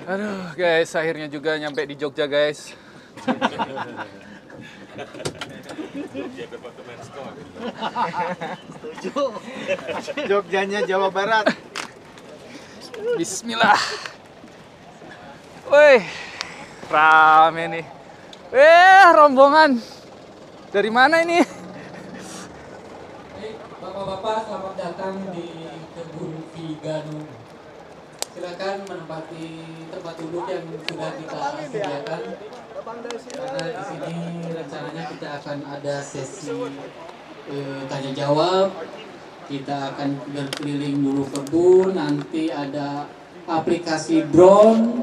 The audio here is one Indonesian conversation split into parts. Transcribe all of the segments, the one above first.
Aduh guys, akhirnya juga nyampe di Jogja guys. Jogjanya Jawa Barat. Bismillah. Woi, rame nih. Rombongan. Dari mana ini? Bapak-bapak, selamat datang di Kebun Vigano. Silakan menempati tempat duduk yang sudah kita sediakan. Karena di sini rencananya kita akan ada sesi tanya jawab. Kita akan berkeliling dulu kebun, nanti ada aplikasi drone.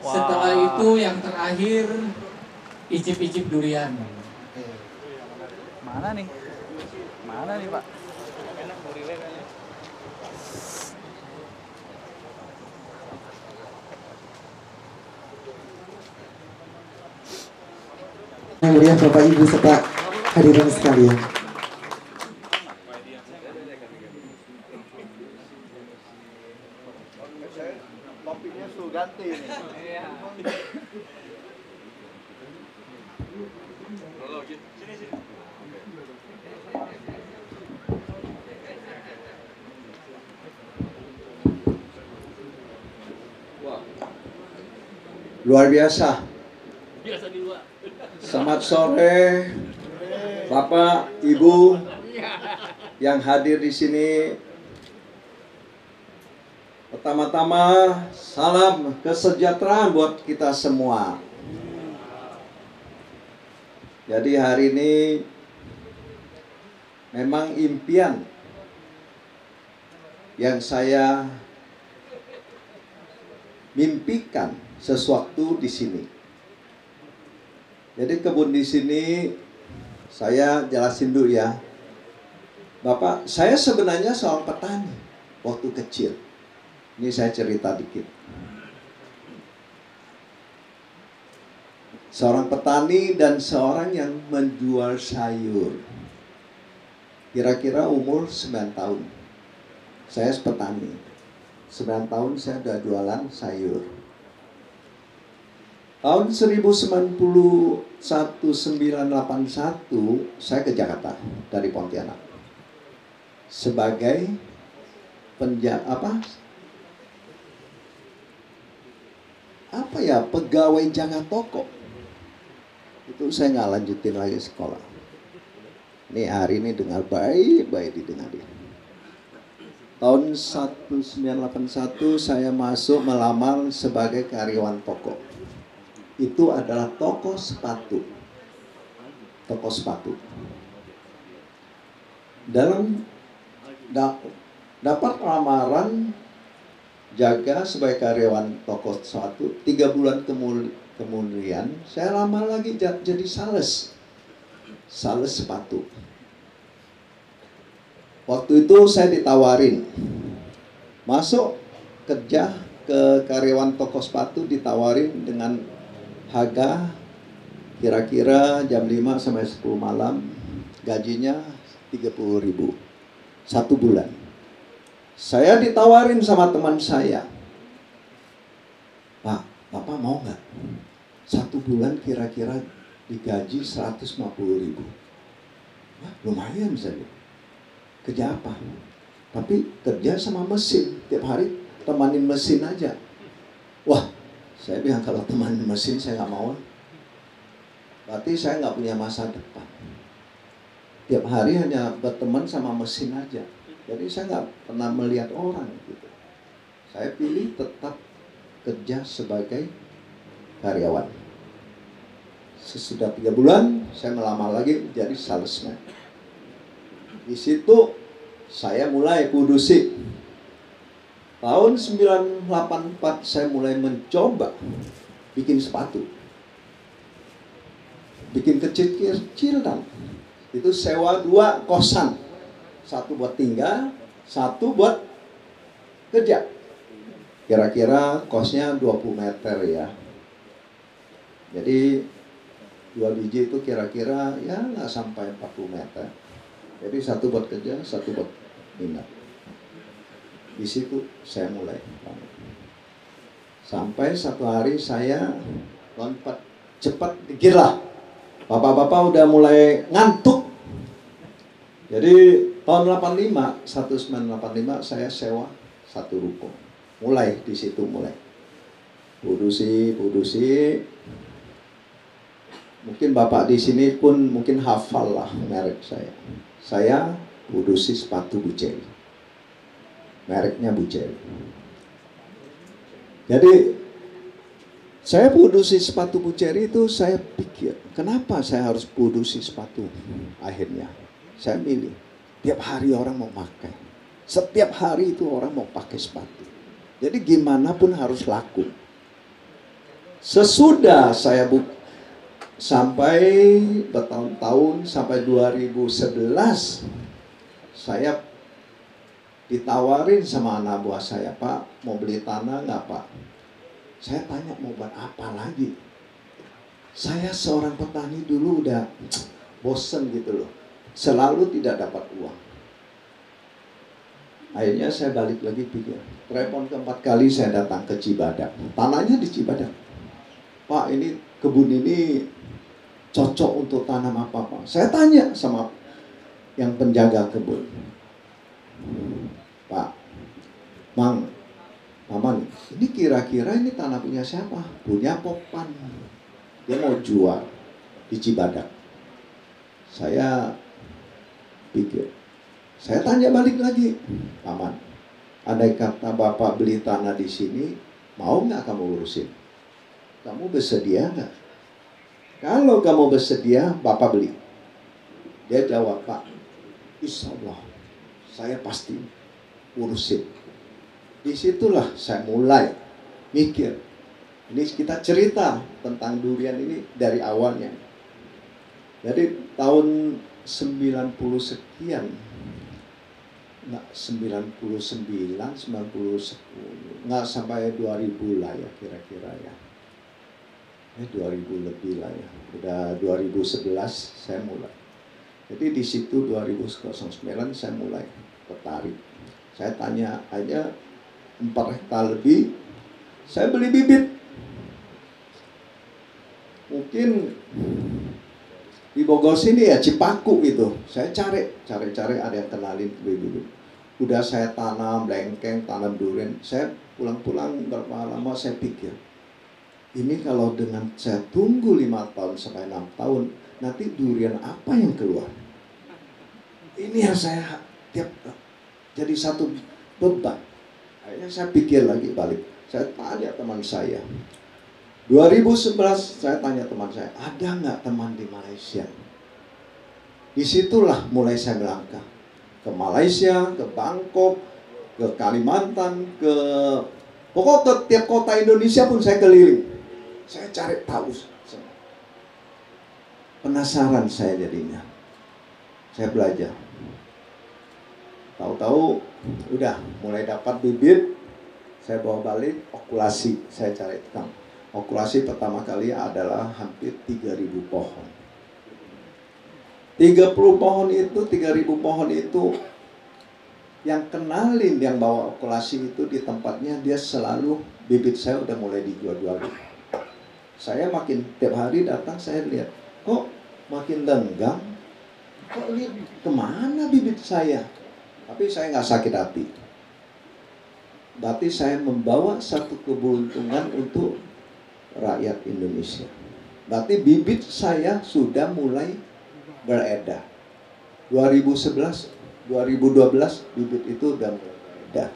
Setelah itu yang terakhir icip-icip durian. Mana nih? Mana nih Pak? Yang mulia Bapak Ibu serta hadirin sekalian. Topinya suruh ganti nih. Luar biasa. Selamat sore, Bapak, Ibu yang hadir di sini. Pertama-tama, salam kesejahteraan buat kita semua. Jadi hari ini memang impian yang saya mimpikan sesuatu di sini. Jadi kebun di sini saya jelasin dulu ya. Bapak, saya sebenarnya seorang petani waktu kecil. Ini saya cerita dikit. Seorang petani dan seorang yang menjual sayur. Kira-kira umur 9 tahun. Saya petani. 9 tahun saya udah jualan sayur. Tahun 1981 saya ke Jakarta dari Pontianak sebagai pegawai jaga toko. Itu saya nggak lanjutin lagi sekolah. Ini hari ini dengar baik-baik didengarin. Tahun 1981 saya masuk melamar sebagai karyawan toko. Itu adalah toko sepatu. Toko sepatu. Dalam dapat lamaran jaga sebagai karyawan toko sepatu, 3 bulan kemudian saya lamar lagi jadi sales sepatu. Waktu itu saya ditawarin masuk kerja ke karyawan toko sepatu, ditawarin dengan harga kira-kira jam 5 sampai 10 malam, gajinya 30.000 1 bulan. Saya ditawarin sama teman saya, Pak, Bapak mau nggak 1 bulan kira-kira digaji 150.000? Wah, lumayan saja. Kerja apa? Tapi kerja sama mesin, tiap hari temanin mesin aja. Wah, saya bilang kalau temanin mesin saya nggak mau. Berarti saya nggak punya masa depan. Tiap hari hanya berteman sama mesin aja. Jadi saya nggak pernah melihat orang gitu. Saya pilih tetap kerja sebagai karyawan. Sesudah 3 bulan saya melamar lagi menjadi salesman. Di situ saya mulai produksi. Tahun 1984 saya mulai mencoba bikin sepatu. Bikin kecil-kecilan. Itu sewa 2 kosan. 1 buat tinggal, 1 buat kerja. Kira-kira kosnya 20 meter ya. Jadi 2 biji itu kira-kira ya nggak sampai 40 meter. Jadi 1 buat kerja, 1 buat minat. Di situ saya mulai. Sampai satu hari saya lompat cepat dikit lah. Bapak-bapak udah mulai ngantuk. Jadi tahun 85, 1985 saya sewa satu ruko. Mulai di situ mulai. Budusi. Mungkin Bapak di sini pun mungkin hafal lah merek saya. Saya Budusi sepatu Buceri. Mereknya Buceri. Jadi saya Budusi sepatu Buceri itu saya pikir, kenapa saya harus Budusi sepatu? Akhirnya saya milih, tiap hari orang mau pakai. Setiap hari itu orang mau pakai sepatu. Jadi gimana pun harus laku. Sesudah saya sampai bertahun-tahun, sampai 2011, saya ditawarin sama anak buah saya, Pak, mau beli tanah nggak, Pak? Saya tanya, mau buat apa lagi? Saya seorang petani dulu udah bosen gitu loh. Selalu tidak dapat uang. Akhirnya saya balik lagi pikir. Telepon keempat kali saya datang ke Cibadak. Tanahnya di Cibadak. Pak, ini kebun ini cocok untuk tanam apa, Pak? Saya tanya sama yang penjaga kebun. Pak, Mang, Maman, ini kira-kira ini tanah punya siapa? Punya Popan. Dia mau jual di Cibadak. Saya pikir, saya tanya balik lagi, Paman, andai kata Bapak beli tanah di sini, mau nggak kamu urusin? Kamu bersedia nggak? Kalau kamu bersedia, Bapak beli. Dia jawab, Pak, insya Allah, saya pasti urusin. Disitulah saya mulai mikir. Ini kita cerita tentang durian ini dari awalnya. Jadi tahun 90 sekian, nggak 99, 90, nggak sampai 2000 lah ya kira-kira ya. 2000 lebih lah ya. Udah 2011 saya mulai. Jadi di situ 2009 saya mulai tertarik. Saya tanya aja 4 hektar lebih, saya beli bibit. Mungkin di Bogor sini ya Cipaku gitu. Saya cari ada yang kenalin bibit. Udah saya tanam lengkeng, tanam durian. Saya pulang-pulang berapa lama saya pikir, ini kalau dengan saya tunggu 5 tahun sampai 6 tahun, nanti durian apa yang keluar? Ini yang saya jadi satu beban. Akhirnya saya pikir lagi balik. Saya tanya teman saya. 2011 saya tanya teman saya, ada nggak teman di Malaysia? Disitulah mulai saya melangkah. Ke Malaysia, ke Bangkok, ke Kalimantan, pokok ke tiap kota Indonesia pun saya keliling. Saya cari tahu. Penasaran saya jadinya. Saya belajar. Tahu-tahu udah mulai dapat bibit, saya bawa balik, okulasi, saya cari tukang. Okulasi pertama kali adalah hampir 3.000 pohon. 30 pohon itu, 3.000 pohon itu yang kenalin, yang bawa okulasi itu di tempatnya, dia selalu bibit saya udah mulai dijual-jual. Saya makin tiap hari datang, saya lihat, kok makin lenggang, kok ini kemana bibit saya? Tapi saya nggak sakit hati. Berarti saya membawa satu keberuntungan untuk rakyat Indonesia. Berarti bibit saya sudah mulai beredar. 2011, 2012 bibit itu sudah mulai beredar.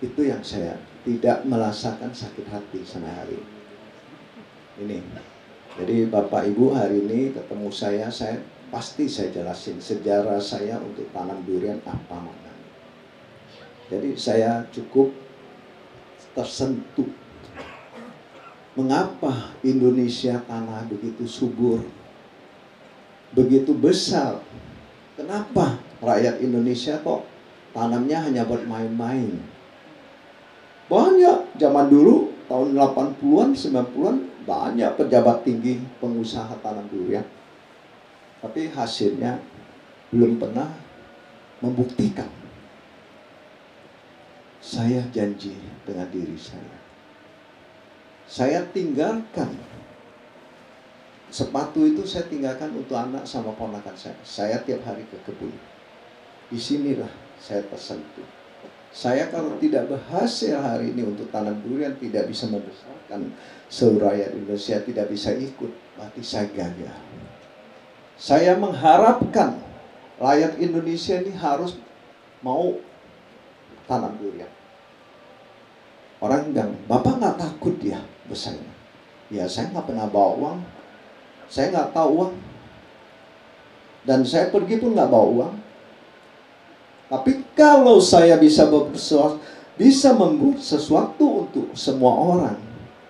Itu yang saya tidak merasakan sakit hati sampai hari ini. Jadi Bapak Ibu hari ini ketemu saya pasti saya jelasin sejarah saya untuk tanam durian apa maknanya. Jadi saya cukup tersentuh. Mengapa Indonesia tanah begitu subur, begitu besar? Kenapa rakyat Indonesia kok tanamnya hanya buat main-main? Banyak zaman dulu tahun 80-an, 90-an banyak pejabat tinggi pengusaha tanam durian. Tapi hasilnya belum pernah membuktikan. saya janji dengan diri saya. Saya tinggalkan sepatu itu, saya tinggalkan untuk anak sama ponakan saya. Saya tiap hari ke kebun. Disinilah saya tersentuh. Saya kalau tidak berhasil hari ini untuk tanam durian, tidak bisa membesarkan seluruh rakyat Indonesia, tidak bisa ikut, berarti saya gagal. Saya mengharapkan rakyat Indonesia ini harus mau tanam durian. Orang bilang, Bapak nggak takut ya bersaing? Ya saya nggak pernah bawa uang, saya nggak tahu uang, dan saya pergi pun nggak bawa uang. Tapi kalau saya bisa membuat sesuatu untuk semua orang,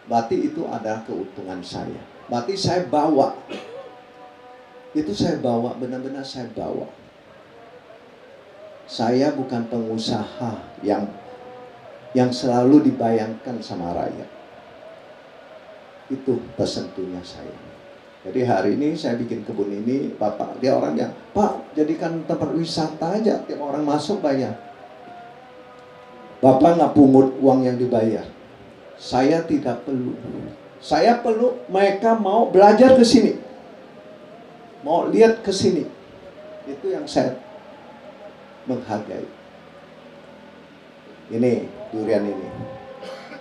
berarti itu adalah keuntungan saya. Berarti saya bawa. Itu saya bawa, benar-benar saya bawa. Saya bukan pengusaha yang selalu dibayangkan sama rakyat. Itu tersentuhnya saya. Jadi hari ini saya bikin kebun ini, Bapak, dia orang yang, Pak, jadikan tempat wisata aja, tiap orang masuk bayar. Bapak nggak pungut uang yang dibayar. Saya tidak perlu. Saya perlu mereka mau belajar ke sini, mau lihat ke sini. Itu yang saya menghargai. Ini durian ini.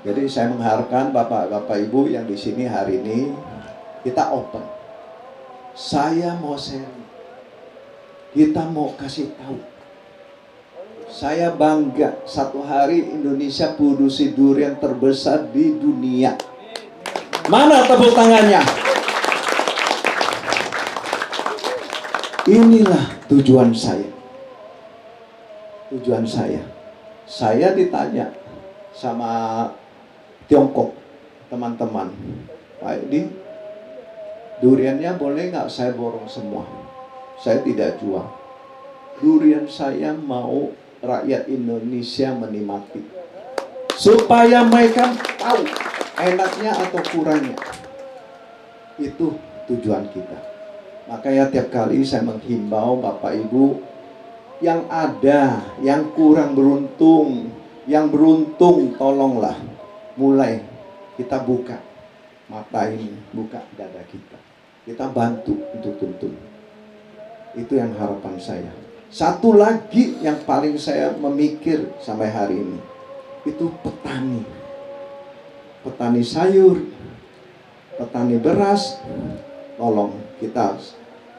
Jadi saya mengharapkan Bapak Ibu yang di sini hari ini, kita open. Saya mau sharing. Kita mau kasih tahu. Saya bangga satu hari Indonesia produksi durian terbesar di dunia. Mana tepuk tangannya? Inilah tujuan saya. Tujuan saya. Saya ditanya sama Tiongkok, teman-teman, Pak Edi, duriannya boleh nggak saya borong semua? Saya tidak jual. Durian saya mau rakyat Indonesia menikmati, supaya mereka tahu enaknya atau kurangnya. Itu tujuan kita. Makanya tiap kali saya menghimbau Bapak Ibu yang ada, yang kurang beruntung, yang beruntung, tolonglah mulai kita buka mata ini, buka dada kita. Kita bantu untuk tuntun. Itu yang harapan saya. Satu lagi yang paling saya memikir sampai hari ini, itu petani. Petani sayur, petani beras, tolong kita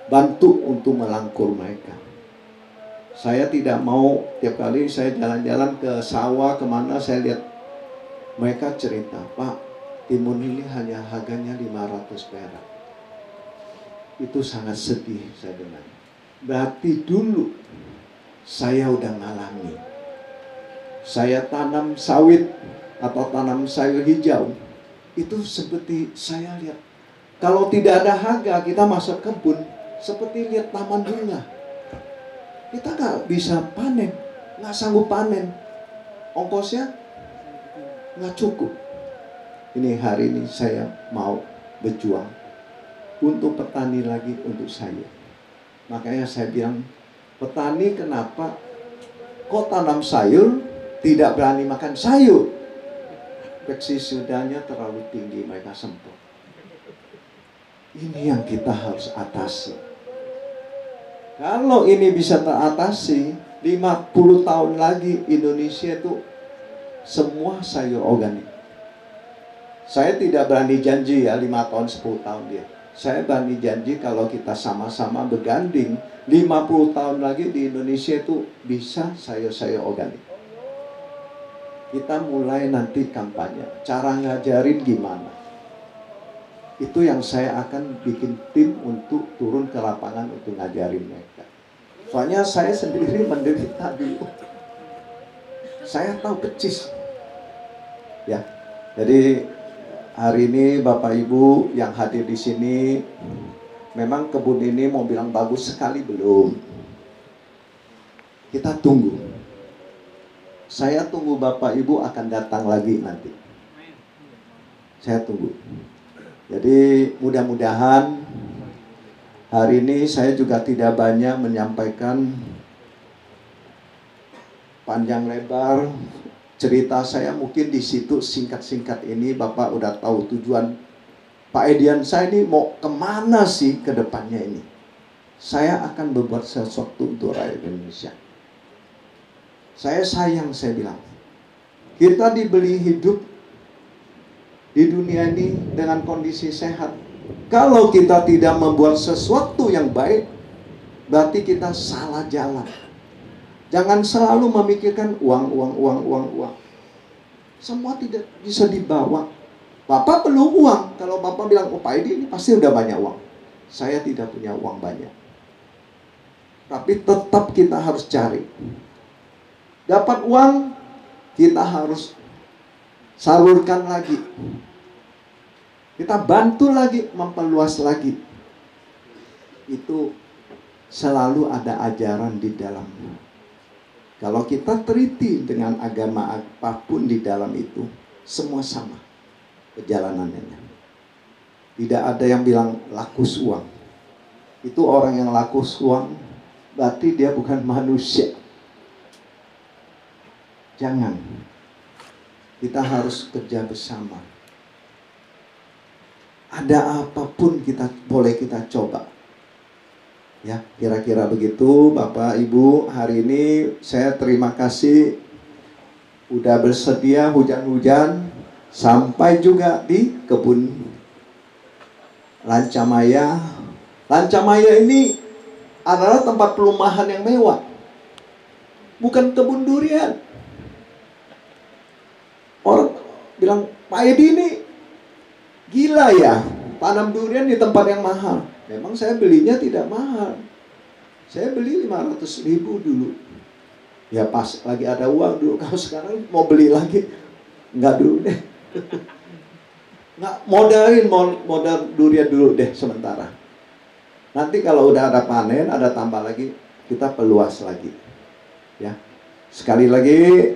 bantu untuk melangkur mereka. Saya tidak mau tiap kali saya jalan-jalan ke sawah kemana, saya lihat mereka cerita, Pak, timun ini hanya harganya 500 perak. Itu sangat sedih saya dengar. Berarti dulu saya udah ngalami. Saya tanam sawit atau tanam sayur hijau, itu seperti saya lihat. Kalau tidak ada harga, kita masuk kebun, seperti lihat taman bunga. Kita nggak bisa panen, nggak sanggup panen. Ongkosnya nggak cukup. Ini hari ini saya mau berjuang untuk petani lagi, untuk saya. Makanya saya bilang, petani kenapa kok tanam sayur tidak berani makan sayur? Pestisudanya terlalu tinggi, mereka semprot. Ini yang kita harus atasi. Kalau ini bisa teratasi, 50 tahun lagi Indonesia itu semua sayur organik. Saya tidak berani janji ya 5 tahun, 10 tahun dia. Saya berani janji kalau kita sama-sama berganding, 50 tahun lagi di Indonesia itu bisa sayur-sayur organik. Kita mulai nanti kampanye. Cara ngajarin gimana? Itu yang saya akan bikin tim untuk turun ke lapangan untuk ngajarin mereka. Soalnya saya sendiri menderita dulu. Saya tahu persis. Ya. Jadi hari ini Bapak Ibu yang hadir di sini, memang kebun ini mau bilang bagus sekali belum. Kita tunggu. Saya tunggu Bapak Ibu akan datang lagi nanti. Saya tunggu. Jadi mudah-mudahan hari ini saya juga tidak banyak menyampaikan panjang lebar cerita saya mungkin di situ singkat-singkat ini Bapak udah tahu tujuan Pak Edian saya ini mau kemana sih ke depannya ini. Saya akan berbuat sesuatu untuk rakyat Indonesia. Saya sayang, saya bilang. Kita dibeli hidup di dunia ini dengan kondisi sehat. Kalau kita tidak membuat sesuatu yang baik, berarti kita salah jalan. Jangan selalu memikirkan uang. Semua tidak bisa dibawa. Bapak perlu uang. Kalau Bapak bilang, oh Pak Edi ini pasti udah banyak uang. Saya tidak punya uang banyak. Tapi tetap kita harus cari. Dapat uang, kita harus salurkan lagi. Kita bantu lagi, memperluas lagi. Itu selalu ada ajaran di dalamnya. Kalau kita teliti dengan agama apapun di dalam itu, semua sama perjalanannya. Tidak ada yang bilang lakus uang. Itu orang yang lakus uang, berarti dia bukan manusia. Jangan. Kita harus kerja bersama. Ada apapun boleh kita coba. Ya, kira-kira begitu Bapak Ibu. Hari ini saya terima kasih udah bersedia hujan-hujan sampai juga di kebun Lancamaya. Lancamaya ini adalah tempat perumahan yang mewah, bukan kebun durian. Orang bilang, Pak Edi ini gila ya, tanam durian di tempat yang mahal. Memang saya belinya tidak mahal. Saya beli 500.000 dulu. Ya pas lagi ada uang dulu. Kalau sekarang mau beli lagi, enggak dulu deh. Nggak, modal durian dulu deh sementara. Nanti kalau udah ada panen, ada tambah lagi, kita perluas lagi. Ya. Sekali lagi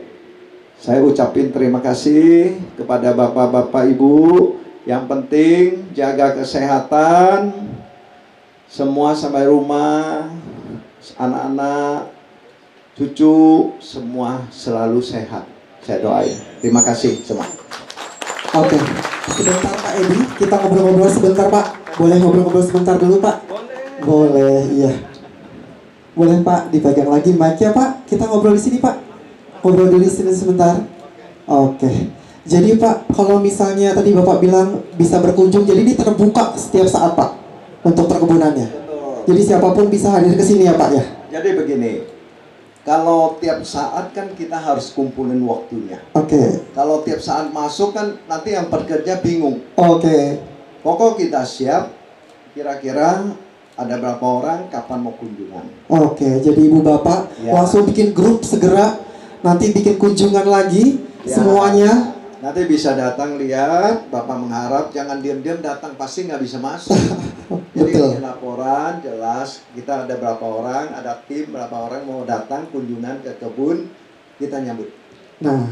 saya ucapin terima kasih kepada Bapak-bapak Ibu. Yang penting jaga kesehatan. Semua sampai rumah, anak-anak, cucu, semua selalu sehat. Saya doain. Terima kasih semua. Oke, sebentar Pak Edi, kita ngobrol-ngobrol sebentar Pak. Boleh ngobrol-ngobrol sebentar dulu Pak? Boleh, iya. Boleh Pak, dipegang lagi mic-nya Pak. Kita ngobrol di sini Pak. Ngobrol dulu di sini sebentar. Oke. Jadi Pak, kalau misalnya tadi Bapak bilang bisa berkunjung, jadi ini terbuka setiap saat Pak untuk perkebunannya. Betul. Jadi siapapun bisa hadir ke sini ya Pak ya. Jadi begini, kalau tiap saat kan kita harus kumpulin waktunya. Oke. Kalau tiap saat masuk kan nanti yang pekerja bingung. Oke. Pokok kita siap, kira-kira ada berapa orang, kapan mau kunjungan. Oke, jadi Ibu Bapak Ya. langsung bikin grup segera, nanti bikin kunjungan lagi Ya. semuanya. Nanti bisa datang lihat, Bapak mengharap jangan diam-diam datang, pasti nggak bisa masuk. Jadi Betul. laporan jelas, kita ada berapa orang, ada tim berapa orang mau datang kunjungan ke kebun, kita nyambut. Nah,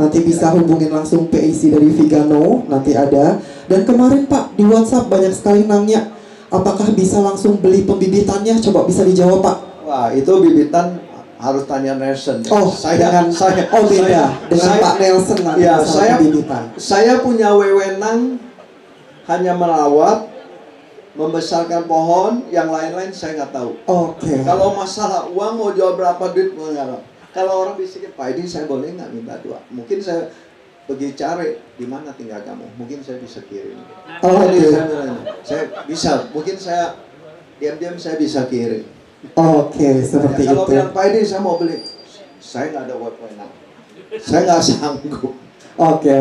nanti bisa hubungin langsung PIC dari Vigano, nanti ada. Dan kemarin Pak, di WhatsApp banyak sekali nanya, apakah bisa langsung beli pembibitannya? Coba bisa dijawab Pak. Wah, itu bibitan harus tanya Nelson. Oh, dengan beda dengan Pak Nelson nanti ya, masalah pembibitan. saya punya wewenang hanya merawat, membesarkan pohon, yang lain-lain saya nggak tahu. Oke. Kalau masalah uang mau jual berapa duit nggak. Kalau orang bisikin, Pak Edi saya boleh nggak minta doa? Mungkin saya pergi cari di mana tinggal kamu. Mungkin saya bisa kirim. Oh, Jadi oke. saya bisa. Mungkin saya diam-diam saya bisa kirim. Oke, seperti Kalau itu. bilang Pak Edi saya mau beli, saya nggak ada wewenang. Saya nggak sanggup. Oke.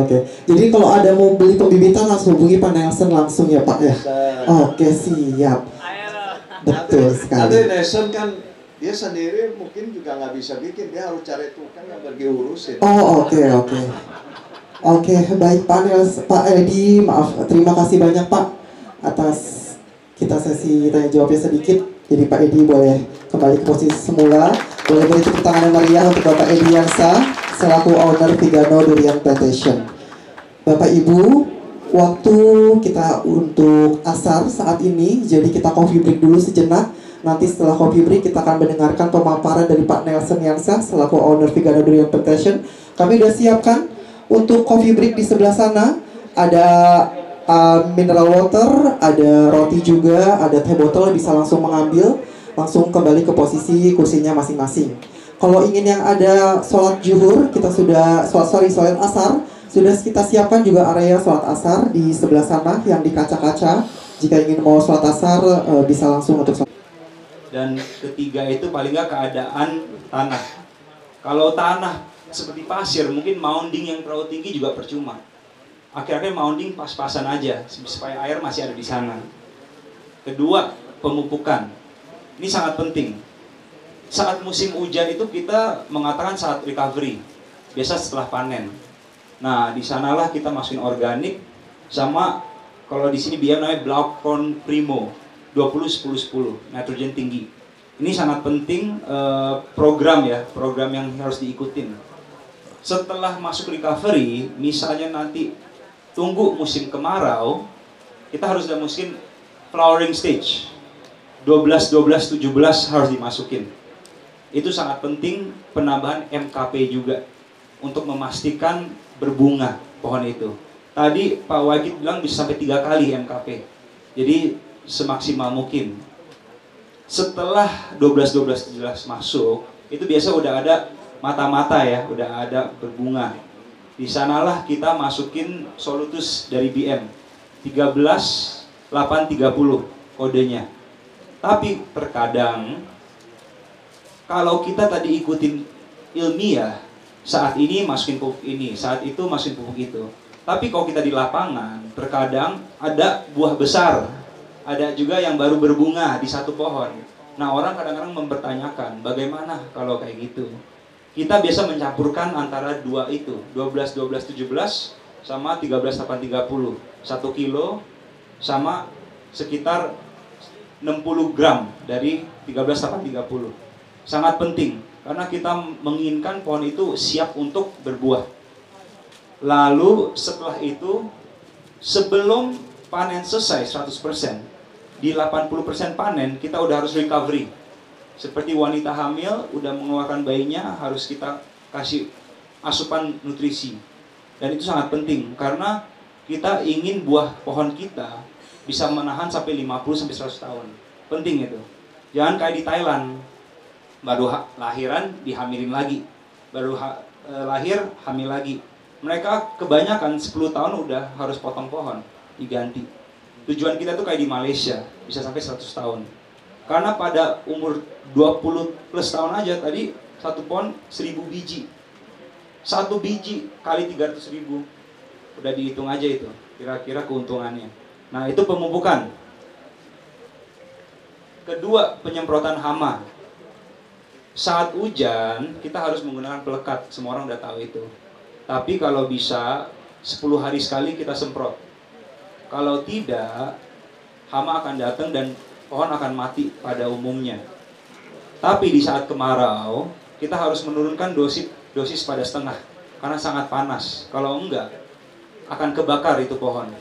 Jadi kalau ada mau beli pembibitan langsung hubungi Pak Nelson langsung ya Pak ya. Oke, siap. Betul Nanti sekali. Nelson kan dia sendiri mungkin juga nggak bisa bikin, dia harus cari tukang yang pergi urusin. Oh, oke. Oke, baik Pak Edi, maaf, terima kasih banyak Pak atas kita sesi tanya jawabnya sedikit. Jadi Pak Edi boleh kembali ke posisi semula. Boleh beri tepuk tangan yang meriah untuk Bapak Edi Yansa selaku owner Vigano Durian Plantation. Bapak Ibu, waktu kita untuk asar saat ini, jadi kita coffee break dulu sejenak. Nanti setelah coffee break kita akan mendengarkan pemaparan dari Pak Nelson Yansa selaku owner Vigano Durian Plantation. Kami udah siapkan untuk coffee break di sebelah sana. Ada mineral water, ada roti juga, ada teh botol, bisa langsung mengambil, langsung kembali ke posisi kursinya masing-masing. Kalau ingin yang ada sholat zuhur, kita sudah sholat asar, sudah kita siapkan juga area sholat asar di sebelah sana yang di kaca-kaca. Jika ingin mau sholat asar, bisa langsung untuk sholat. Dan ketiga itu paling nggak keadaan tanah. Kalau tanah seperti pasir, mungkin mounding yang terlalu tinggi juga percuma. Akhir-akhir mounding pas-pasan aja supaya air masih ada di sana. Kedua, pemupukan. Ini sangat penting. Saat musim hujan itu kita mengatakan saat recovery, biasa setelah panen. Nah, di sanalah kita masukin organik sama kalau di sini biar namanya Blackthorn Primo 20-10-10, nitrogen tinggi. Ini sangat penting program yang harus diikutin. Setelah masuk recovery, misalnya nanti tunggu musim kemarau, kita harus udah masukin flowering stage. 12, 17 harus dimasukin. Itu sangat penting penambahan MKP juga untuk memastikan berbunga pohon itu. Tadi Pak Wagid bilang bisa sampai 3 kali MKP. Jadi semaksimal mungkin. Setelah 12, 17 masuk, itu biasa udah ada mata-mata ya, udah ada berbunga. Di sanalah kita masukin Solutus dari BM 13830 kodenya. Tapi terkadang kalau kita tadi ikutin ilmiah, saat ini masukin pupuk ini, saat itu masukin pupuk itu. Tapi kalau kita di lapangan, terkadang ada buah besar, ada juga yang baru berbunga di satu pohon. Nah, orang kadang-kadang mempertanyakan, bagaimana kalau kayak gitu? Kita biasa mencampurkan antara dua itu, 12-12-17 sama 13-8-30. 1 kilo sama sekitar 60 gram dari 13-8-30. Sangat penting, karena kita menginginkan pohon itu siap untuk berbuah. Lalu setelah itu, sebelum panen selesai 100%, di 80% panen kita udah harus recovery. Seperti wanita hamil udah mengeluarkan bayinya, harus kita kasih asupan nutrisi. Dan itu sangat penting karena kita ingin buah pohon kita bisa menahan sampai 50-100 tahun. Penting itu. Jangan kayak di Thailand, baru lahiran dihamilin lagi, baru lahir hamil lagi. Mereka kebanyakan 10 tahun udah harus potong pohon, diganti. Tujuan kita tuh kayak di Malaysia, bisa sampai 100 tahun. Karena pada umur 20 plus tahun aja tadi, satu pohon 1000 biji. 1 biji kali 300.000. Udah dihitung aja itu, kira-kira keuntungannya. Nah, itu pemupukan. Kedua, penyemprotan hama. Saat hujan, kita harus menggunakan pelekat. Semua orang udah tahu itu. Tapi kalau bisa, 10 hari sekali kita semprot. Kalau tidak, hama akan datang dan pohon akan mati pada umumnya. Tapi di saat kemarau, kita harus menurunkan dosis pada setengah. Karena sangat panas. Kalau enggak, akan kebakar itu pohon.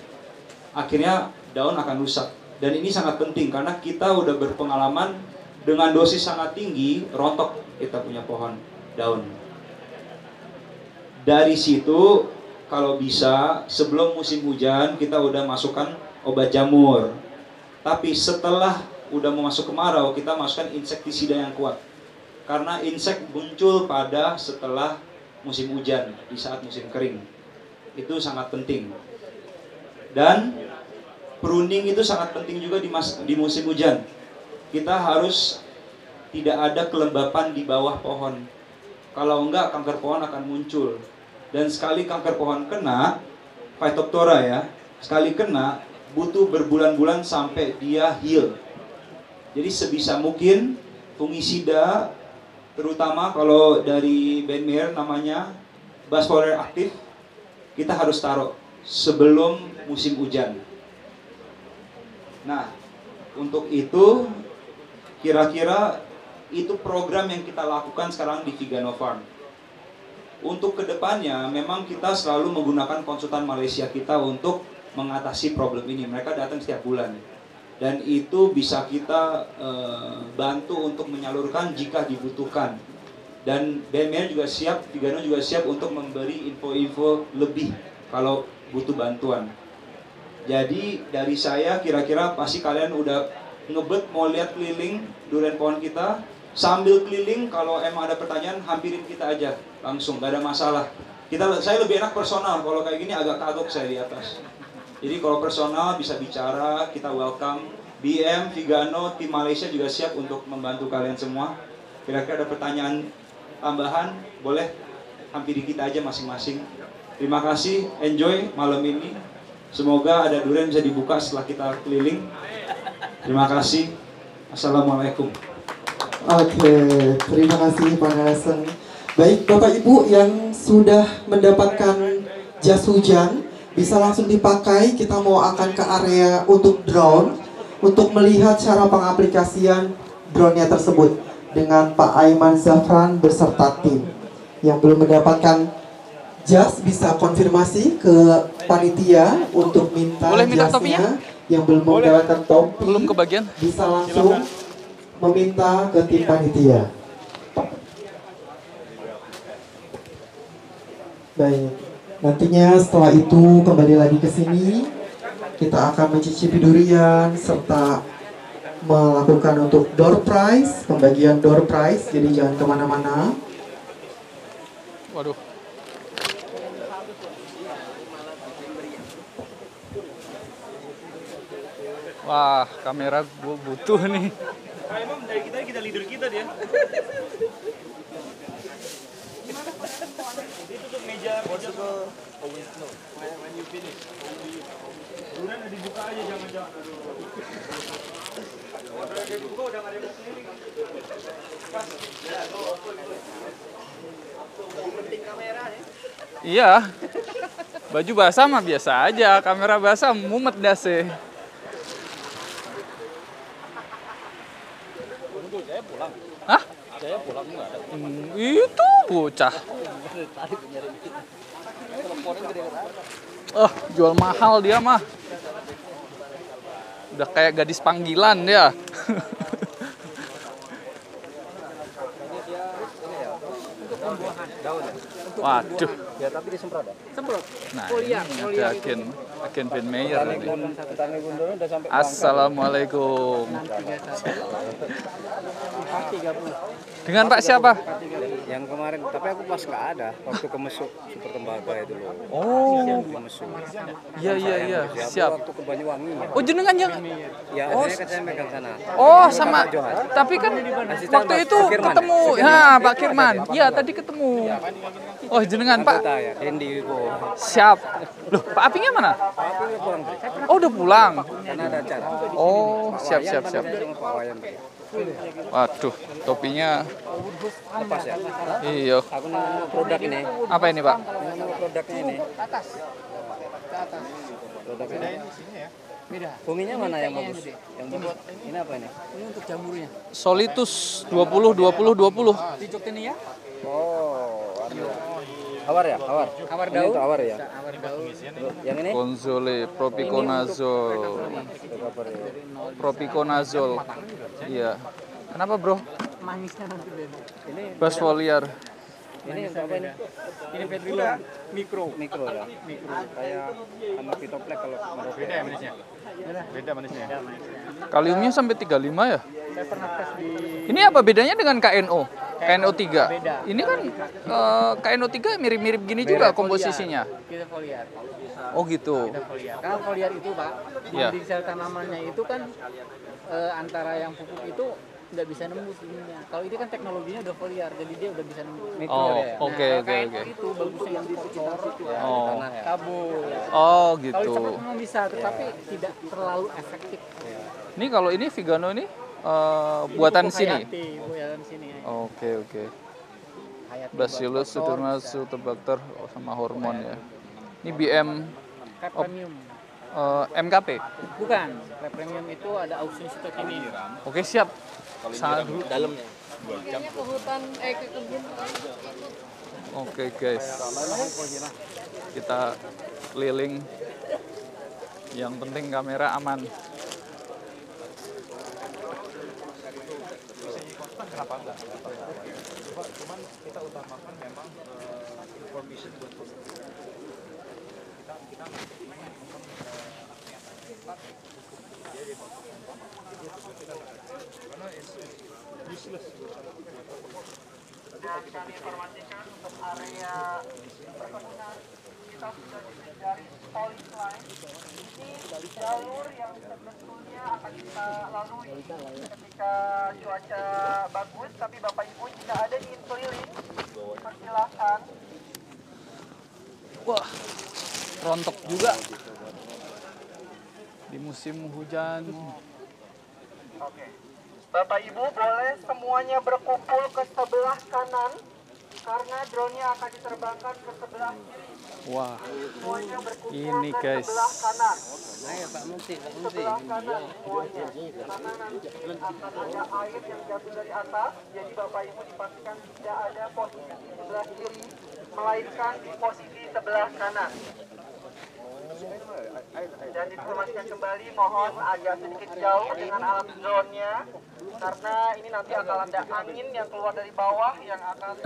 Akhirnya daun akan rusak. Dan ini sangat penting karena kita udah berpengalaman dengan dosis sangat tinggi, rontok kita punya pohon daun. Dari situ, kalau bisa sebelum musim hujan kita udah masukkan obat jamur. Tapi setelah udah mau masuk kemarau, kita masukkan insektisida yang kuat. Karena insek muncul pada setelah musim hujan, di saat musim kering. Itu sangat penting. Dan pruning itu sangat penting juga di musim hujan. Kita harus tidak ada kelembapan di bawah pohon. Kalau enggak, kanker pohon akan muncul. Dan sekali kanker pohon kena, Phytophthora ya, sekali kena, butuh berbulan-bulan sampai dia heal. Jadi sebisa mungkin fungisida, terutama kalau dari Benmeier namanya Basfoliar aktif, kita harus taruh sebelum musim hujan. Nah, untuk itu kira-kira itu program yang kita lakukan sekarang di Vigano Farm. Untuk kedepannya memang kita selalu menggunakan konsultan Malaysia kita untuk mengatasi problem ini. Mereka datang setiap bulan. Dan itu bisa kita bantu untuk menyalurkan jika dibutuhkan. Dan BMR juga siap, Vigano juga siap untuk memberi info-info lebih kalau butuh bantuan. Jadi dari saya kira-kira pasti kalian udah ngebet mau lihat keliling durian pohon kita. Sambil keliling kalau emang ada pertanyaan hampirin kita aja langsung, gak ada masalah. Saya lebih enak personal, kalau kayak gini agak kagok saya di atas. Jadi kalau personal bisa bicara, kita welcome. BM, Vigano, tim Malaysia juga siap untuk membantu kalian semua. Kira-kira ada pertanyaan tambahan, boleh hampiri kita aja masing-masing. Terima kasih, enjoy malam ini. Semoga ada durian bisa dibuka setelah kita keliling. Terima kasih. Assalamualaikum. Oke, terima kasih Pak Nelson. Baik, Bapak Ibu yang sudah mendapatkan jas hujan, bisa langsung dipakai. Kita mau akan ke area untuk drone, untuk melihat cara pengaplikasian drone-nya tersebut dengan Pak Aiman Zafran beserta tim. Yang belum mendapatkan jas bisa konfirmasi ke panitia untuk minta Boleh minta jasnya. topinya? Yang belum mendapatkan topi Belum kebagian? bisa langsung meminta ke tim panitia. Baik, nantinya setelah itu kembali lagi ke sini, kita akan mencicipi durian serta melakukan untuk door prize, pembagian door prize. Jadi jangan kemana-mana. Waduh. Wah, kamera gue butuh nih. Emang dari kita leader kita dia. Itu tuh meja when you finish. Durian udah dibuka aja jangan-jangan. Udah dibuka udah enggak ada yang keliling. Iya. Baju basah mah biasa aja, kamera basah mumet dah sih. Hah? Itu bocah. Oh, jual mahal dia mah. Udah kayak gadis panggilan dia. Waduh. Ya tapi disemprot ya. Semprot. Nah, Foliar, ini foliar ada agen Ben Meyer ini. Petani gundul udah sampai Assalamualaikum. 30. Dengan Pak siapa? yang kemarin, tapi aku pas nggak ada waktu ke Mesuk Super Tembaga itu loh. Oh, Ke Mesuk. iya iya iya, Ya, aku siap. waktu ke Banyuwangi. Oh, jenengan yang Ya, akhirnya kan saya megang sana. Oh, sama. Tapi kan waktu itu Firman. ketemu. Ya, Pak Kirman. Iya, tadi ketemu. Oh, jenengan Pak. Anggota ya, Dendi Wibowo. Siap. Loh, Pak Apinya mana? Aku udah pulang deh, Oh, udah pulang. karena ada acara. Oh, siap siap siap. Sama Pak Wayan. Waduh, topinya. Lepas ya. Iya. Aku nemu produk ini. Apa ini, Pak? Nemu produknya ini. Produk ini. Beda. Bunginya mana yang bagus? Yang bagus. Ini apa ini? Ini untuk jamurnya. Solitus 20 20 20. Dicok ini ya. Oh, ada. Awar ya? Awar. Awar Ini daun. untuk awar ya. Awar daun. Yang ini? Konzole, propiconazole. Untuk apa ya? Propiconazole. Iya. Kenapa, Bro? Manisnya nanti beda. Ini Basfoliar. ini untuk apa ini? Ini petrolum mikro. Mikro ya. Mikro. Kayak sama Pitoplek kalau Merauke. Beda ya manisnya. Beda manisnya. Kaliumnya sampai 35 ya? Saya pernah tes di Ini apa bedanya dengan KNO? KNO3. Beda. Ini kan KNO3 mirip-mirip gini juga komposisinya. kita foliar. Oh gitu. Kita foliar. Karena foliar itu, Pak, Iya. di sel tanamannya itu kan antara yang pupuk itu nggak bisa nembus ininya. Kalau ini kan teknologinya udah foliar, jadi dia udah bisa nembus. Oh, ya. oke Nah, oke KNO oke. itu bagusnya yang kotor, Oh. Tanah ya. kabur. Oh Kalau gitu. cepat memang bisa, tetapi tidak terlalu efektif. Ini kalau ini Vigano ini buatan Ini pupuk sini. Hayati, buatan sini. Oke oke. Hayati Bacillus buat kotor, pseudomonas Sultobacter sama hormon ya. Ini BM Rep premium. MKP. Bukan, Rep premium itu ada auxin cytokinin. Oke siap. Sana dulu. Dalamnya. ke hutan ke kebun. Oke guys. Kita keliling. Yang penting kamera aman. Pak, cuman kita utamakan memang information buat kita karena useless. Dan kami informasikan untuk area perkebunan kita sudah dari police line. Ini jalur yang sebetulnya akan kita lalui ketika cuaca bagus, tapi Bapak Ibu jika ada yang ingin keliling, persilahkan. Wah, rontok juga di musim hujan. Oke. Bapak Ibu boleh semuanya berkumpul ke sebelah kanan karena drone-nya akan diterbangkan ke sebelah kiri. Wah, Semuanya berkumpul ini ke guys. sebelah kanan. Ayo Pak Musi, Sebelah kanan semuanya. Karena nanti akan ada air yang jatuh dari atas. Jadi Bapak Ibu dipastikan tidak ada posisi di sebelah kiri, melainkan di posisi sebelah kanan. Dan diinformasikan kembali, mohon agak sedikit jauh dengan alat drone-nya karena ini nanti akan ada angin yang keluar dari bawah yang akan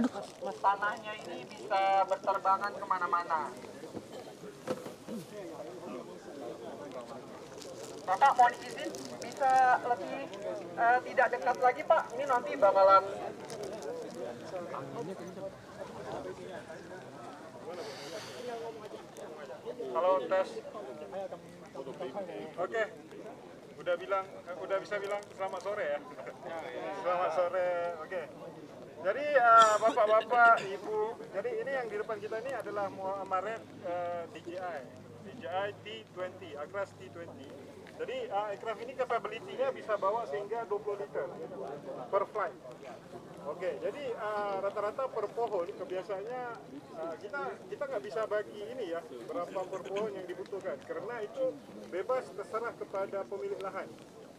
tanahnya ini bisa berterbangan kemana-mana. Bapak mohon izin bisa lebih tidak dekat lagi Pak, ini nanti bakalan Halo tes. Oke. Udah bisa bilang selamat sore ya. Selamat sore. Oke. Jadi bapak-bapak, ibu, jadi ini yang di depan kita ini adalah Maret DJI T20, Acras T20. Jadi aircraft ini capability-nya bisa bawa sehingga 20 liter per flight. Oke, jadi rata-rata per pohon kebiasaannya kita nggak bisa bagi ini ya berapa per pohon yang dibutuhkan karena itu bebas terserah kepada pemilik lahan.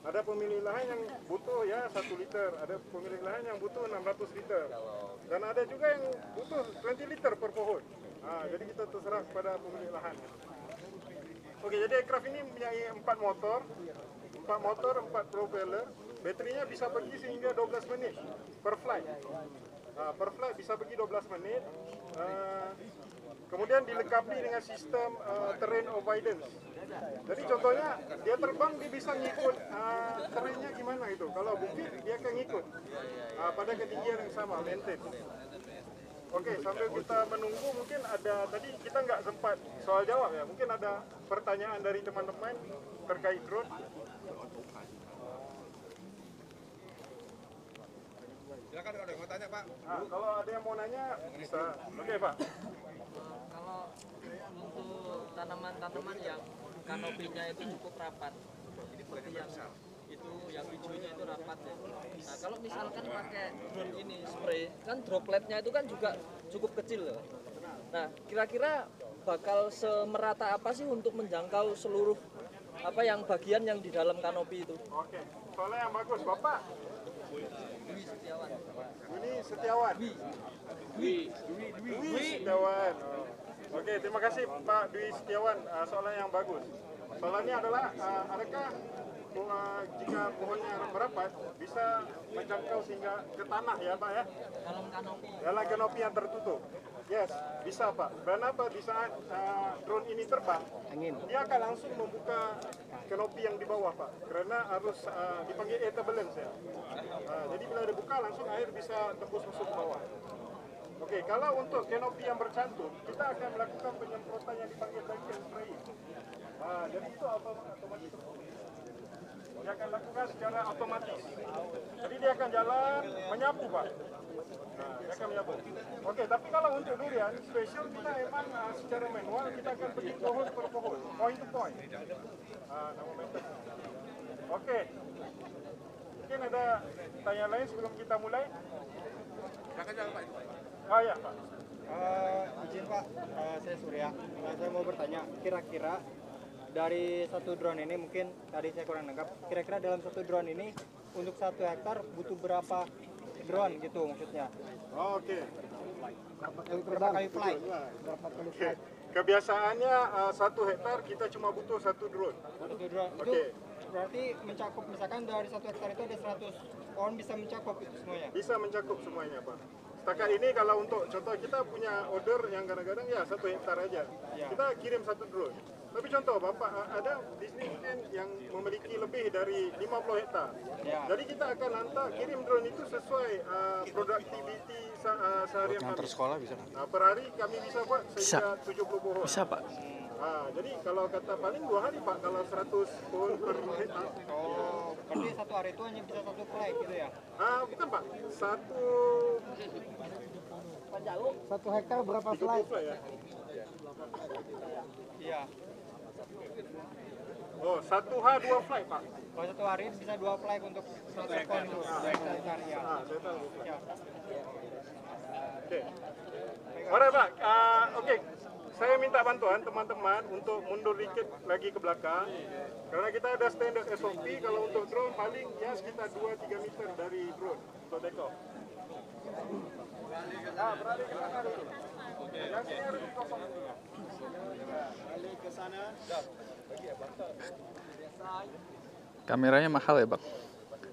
Ada pemilik lahan yang butuh ya 1 liter, ada pemilik lahan yang butuh 600 liter, dan ada juga yang butuh 20 liter per pohon. Jadi kita terserah kepada pemilik lahan. Oke, jadi aircraft ini mempunyai 4 motor, 4 propeller. Baterinya bisa pergi sehingga 12 menit per flight. Per flight bisa pergi 12 menit. Kemudian dilengkapi dengan sistem terrain avoidance. Jadi contohnya dia terbang, dia bisa ngikut terrainnya gimana itu. Kalau bukit dia akan ngikut pada ketinggian yang sama, maintain. Oke, sambil kita menunggu mungkin ada, tadi kita nggak sempat soal jawab ya. Mungkin ada pertanyaan dari teman-teman terkait drone. Silakan kalau ada yang mau tanya Pak. Kalau ada yang mau nanya bisa. Oke Pak. Kalau untuk tanaman-tanaman yang kanopinya itu cukup rapat, seperti yang hijaunya itu rapat ya. Nah kalau misalkan pakai drone ini spray, kan dropletnya itu kan juga cukup kecil loh. Nah kira-kira bakal semerata apa sih untuk menjangkau seluruh yang bagian yang di dalam kanopi itu? Oke, soalnya yang bagus Bapak. Dwi Setiawan. Dwi Setiawan. Dwi Setiawan. Oke, terima kasih Pak Dwi Setiawan. Soalnya yang bagus. Soalnya adalah adakah jika pohonnya merapat bisa menjangkau sehingga ke tanah ya Pak ya? Dalam kanopi. Dalam kanopi yang tertutup. Yes, bisa Pak. Kenapa di saat drone ini terbang, dia akan langsung membuka kanopi yang di bawah Pak. Karena harus dipanggil air turbulence ya. Jadi bila dibuka langsung air bisa tembus masuk ke bawah. Oke, kalau untuk kanopi yang bercantum, kita akan melakukan penyemprotan yang dipanggil bagian spray. Jadi itu otomatis. Dia akan lakukan secara otomatis. Jadi dia akan jalan menyapu Pak. Dia akan menyapu. Oke, tapi kalau untuk durian spesial kita memang secara manual kita akan pergi pohon per pohon, point to point. Oke. Mungkin ada tanya lain sebelum kita mulai? Silakan jalan Pak. Ya Pak. Izin Pak, saya Surya. Saya mau bertanya, kira-kira dari satu drone ini mungkin tadi saya kurang nangkap. Kira-kira dalam satu drone ini untuk 1 hektar butuh berapa drone gitu maksudnya? Oke. Berapa kali flight? Kebiasaannya 1 hektar kita cuma butuh 1 drone. 1 drone. Itu berarti mencakup misalkan dari 1 hektar itu ada 100 pohon bisa mencakup itu semuanya? Bisa mencakup semuanya Pak. setakat ini kalau untuk contoh kita punya order yang kadang-kadang ya 1 hektar aja. Kita kirim 1 drone. Tapi contoh Bapak ada bisnis mungkin yang memiliki lebih dari 50 hektar. Jadi kita akan hantar kirim drone itu sesuai productivity seharian kami. Sekolah bisa kan? Per hari kami bisa buat sehingga 70 pohon. Bisa Pak. Jadi kalau kata paling 2 hari Pak kalau 100 pohon per hektar. Oh, berarti 1 hari itu hanya bisa 1 flight gitu ya? Bukan Pak, 1 hektar berapa flight? ya? Iya. Oh, 1H 2 flight Pak. Kalau 1 hari bisa 2 flight untuk 1 pohon itu. Hektar ya. Saya tahu. Ya. Oke. Alright Pak, oke. Saya minta bantuan teman-teman untuk mundur dikit lagi ke belakang. Karena kita ada standar SOP kalau untuk drone paling ya sekitar 2-3 meter dari drone untuk take off. Beralih ke belakang dulu. Yang sini harus dikosong dulu. Balik ke sana. Kameranya mahal ya Bang?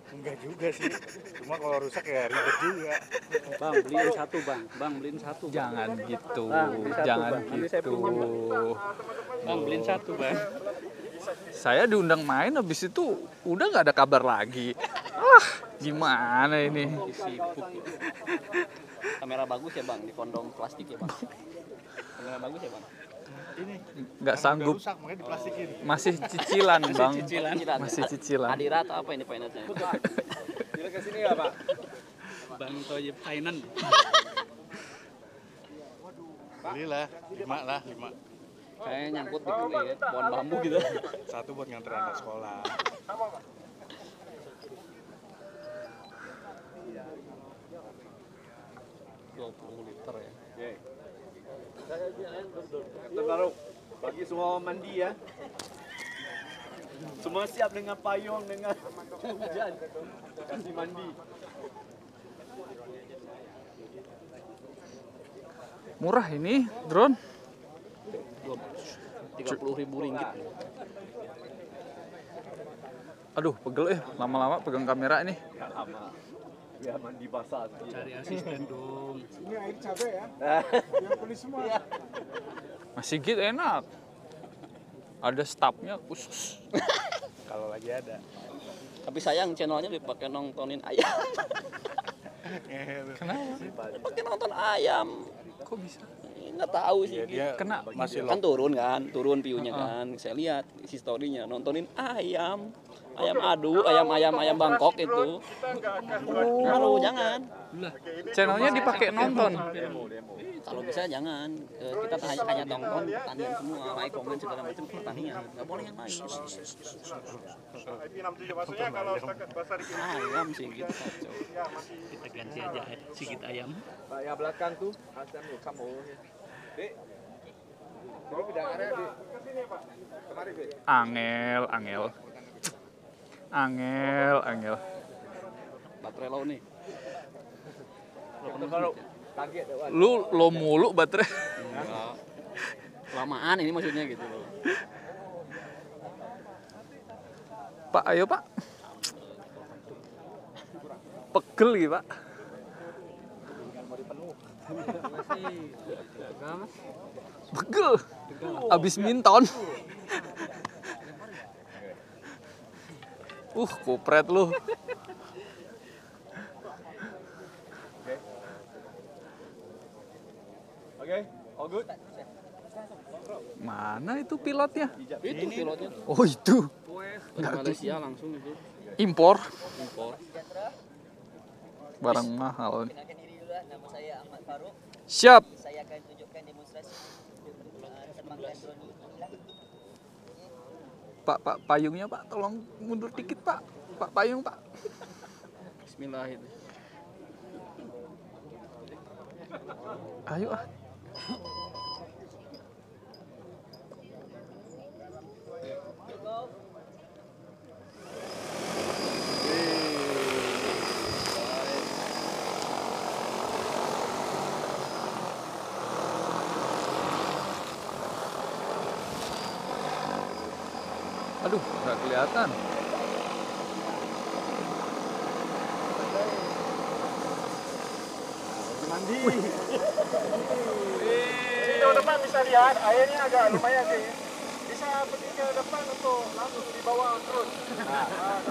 Enggak juga sih. Cuma kalau rusak ya ribet juga. Bang, beliin 1 Bang. Bang, beliin 1. Jangan gitu. Bang, beli 1, Jangan Bang. Nanti saya gitu. pinjam. Bang, beliin 1 Bang. Saya diundang main habis itu udah nggak ada kabar lagi. Gimana ini? Sibuk. Kamera bagus ya Bang, di kondom plastik ya Bang. Kamera bagus ya Bang. Ini Nggak sanggup. rusak makanya diplastikin. Masih cicilan Bang. Masih cicilan. Adira atau apa ini finance-nya? Bila ke sini ya Pak? Bang Toyib Finance. Belilah 5 lah 5. Kayaknya nyangkut di pohon bambu gitu. 1 buat nganter anak sekolah. 20 liter ya. Kata baru, bagi semua mandi ya. Semua siap dengan payung, dengan hujan. Kasih mandi. Murah ini drone. 30.000 ringgit. Aduh, pegel lama-lama pegang kamera ini. Lama. Biar mandi basah. Cari asisten dong. Ini air cabai ya. Yang beli semua. Masih gitu enak. Ada stafnya khusus. Kalau lagi ada. Tapi sayang channelnya dipakai nontonin ayam. Kenapa? Pakai nonton ayam. Kok bisa? Nggak tahu sih. Ya, dia kena masih kan turun view-nya kan. Saya lihat isi story-nya nontonin ayam. Ayam adu, ayam Bangkok itu. Kalau jangan. Channelnya dipakai nonton. Kalau bisa jangan. Kita hanya nonton pertanian semua, like, komen segala macam pertanian. Nggak boleh yang lain. IP67 maksudnya kalau bahasa di Ayam sih gitu. Kita ganti aja sikit ayam. Pak yang belakang tuh, asam kamu. Dek. Mau pindah area di sini Pak. Kemari Dek. Angel. Baterai low nih. Baru kaget dewan. Lo mulu baterai. Enggak. Lamaan ini maksudnya gitu loh. Pak, ayo Pak. Pegel gitu Pak. Pegel. Abis minton. Kupret lu. Oke, all good. Mana itu pilotnya? Itu pilotnya. Oh itu. Dari Malaysia langsung itu. Impor. Impor. Barang mahal. Kenalkan diri dulu lah, nama saya Ahmad Farouk. Siap. Saya akan tunjukkan demonstrasi terbangkan drone ini. Pak payungnya Pak, tolong mundur dikit Pak. Pak payung Pak. Bismillah itu. Ayo ah. Aduh, nggak kelihatan. Mandi Sini ke depan bisa lihat, airnya agak lumayan sih. Bisa pergi ke depan untuk langsung di bawah terus.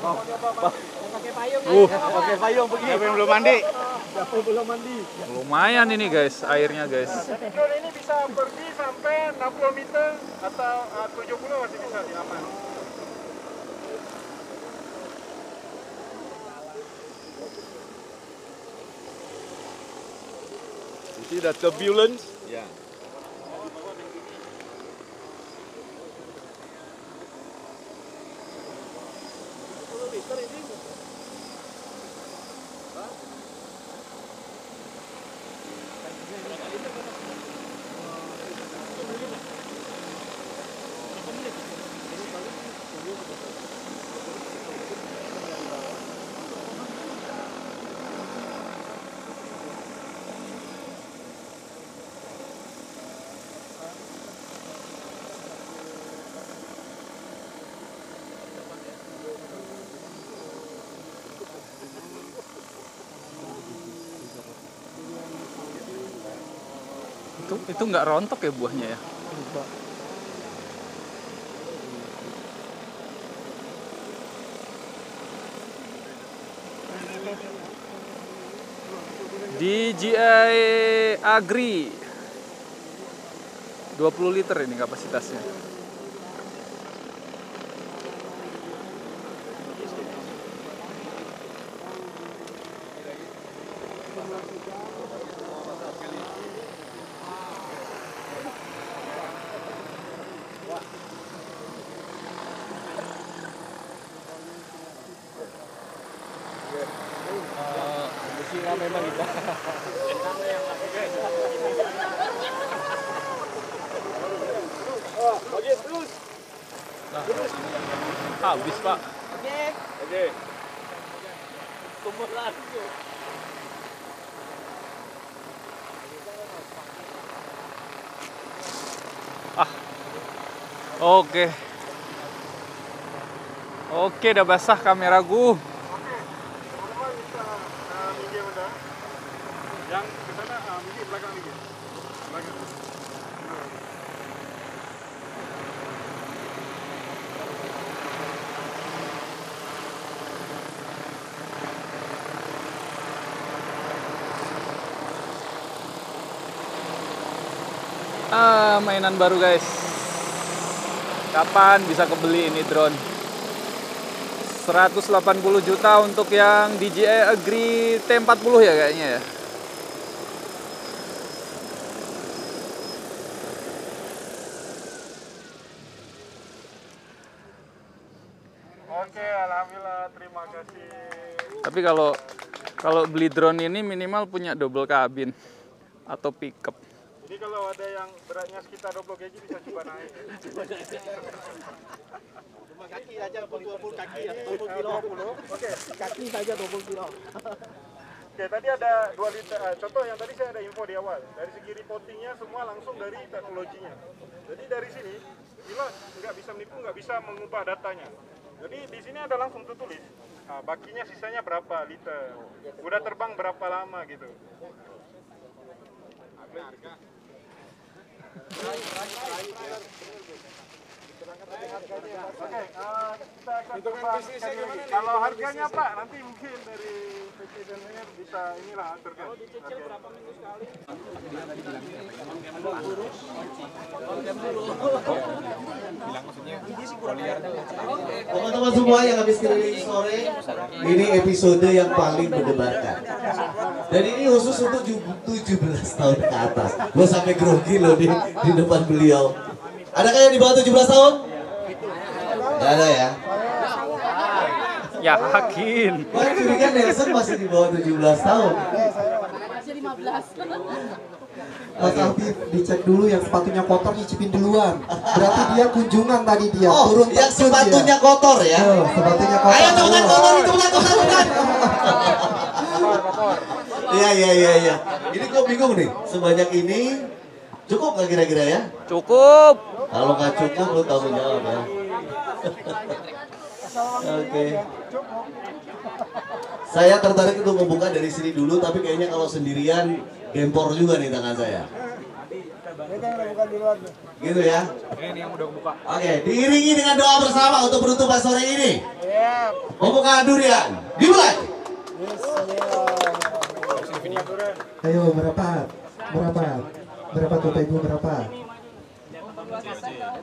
Kalau nyoba mandi. Pakai payung. Pakai payung pergi. Siapa yang belum mandi? Siapa yang belum mandi? Lumayan ini guys, airnya guys. Jadi drone ini bisa pergi sampai 60 meter atau 70 masih bisa diaman. You see the turbulence? Yeah. Itu nggak rontok ya buahnya ya? DJI Agri 20 liter ini kapasitasnya. Memang kita. Oke, terus. Nah, habis Pak. Oke. Kumpul lagi. Oke. Oke, udah basah kameraku. Yang ke sana, minggir belakang minggir. Belakang. Mainan baru guys. Kapan bisa kebeli ini drone? 180 juta untuk yang DJI Agri T40 ya kayaknya ya. Oke, alhamdulillah, terima kasih. Tapi kalau beli drone ini minimal punya double kabin atau pickup. Ini kalau ada yang beratnya sekitar 20 kg bisa coba naik. Cuma kaki aja 20 kaki ya, 20 kilo. Oke, Kaki saja 20 kilo. Oke, tadi ada 2 liter. Contoh yang tadi saya ada info di awal. Dari segi reportingnya semua langsung dari teknologinya. Jadi dari sini, bila nggak bisa menipu, nggak bisa mengubah datanya. Jadi di sini ada langsung tertulis. Nah, bakinya sisanya berapa liter, udah terbang berapa lama gitu. Oke, kita akan coba sekali lagi. Kalau harganya Pak, nanti mungkin dari PC dan lain bisa inilah aturkan. Kalau dicicil berapa minggu sekali? Teman-teman semua yang habis keliling sore, ini episode yang paling mendebarkan. Dan ini khusus untuk 17 tahun ke atas. Gue sampai grogi loh di depan beliau. Adakah yang di bawah 17 tahun? Gak ada ya? Yakin. Gue curiga Nelson masih di bawah 17 tahun. Masih 15. Mas Alfi dicek dulu yang sepatunya kotor nyicipin duluan. Berarti dia kunjungan tadi dia. Oh, turun yang sepatunya kotor ya? Sepatunya kotor. Ayo teman kotor, teman. Iya. Ini gue bingung nih. Sebanyak ini cukup nggak kira-kira ya? Cukup. Kalau nggak cukup lo tanggung jawab ya. Oke. Saya tertarik untuk membuka dari sini dulu, tapi kayaknya kalau sendirian Gempor juga nih tangan saya. Gitu ya. Ini yang udah buka. Oke, diiringi dengan doa bersama untuk penutupan sore ini. Pembukaan durian, dimulai. Ayo berapa? Berapa Bapak Ibu berapa?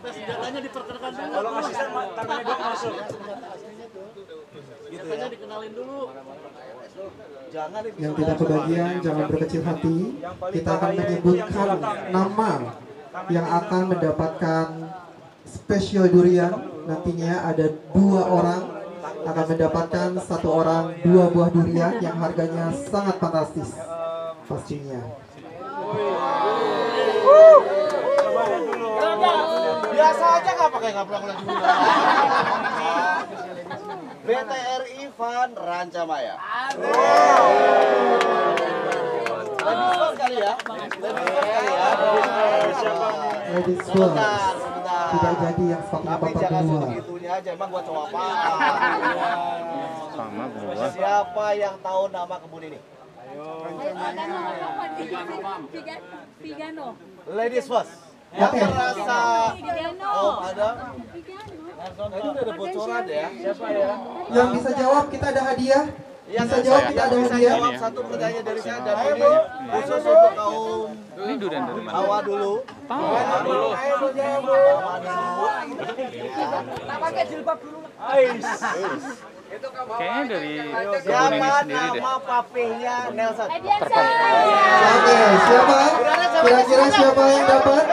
Senjatanya diperkenalkan dulu. Kalau asisten tangannya dok masuk. Senjatanya dikenalin dulu. Yang tidak kebagian jangan berkecil hati. Kita akan menyebutkan nama yang akan mendapatkan spesial durian. Nantinya ada 2 orang akan mendapatkan 1 orang 2 buah durian yang harganya sangat fantastis pastinya. Biasa aja nggak pakai ngaplak-ngaplak dulu. BTRI Van Rancamaya. Ladies first kali ya. Ladies first. Tidak jadi yang sepatunya Tapi bapak jangan kedua. sebegitunya aja, emang buat cowok apa? Sama gua. Siapa yang tahu nama kebun ini? Vigano. Ladies first. Yang merasa ada? Ini udah ada bocoran ya. Siapa ya? Yang bisa jawab kita ada hadiah. Yang Bisa jawab kita ada hadiah. jawab satu pertanyaan dari saya dan ini khusus untuk kaum Ini durian dari mana? Hawa dulu. Hawa dulu. Tak pakai jilbab dulu. Kayaknya dari kebun ini Siapa sendiri deh. nama papihnya Nelson? Oke, siapa? Kira-kira siapa yang dapat?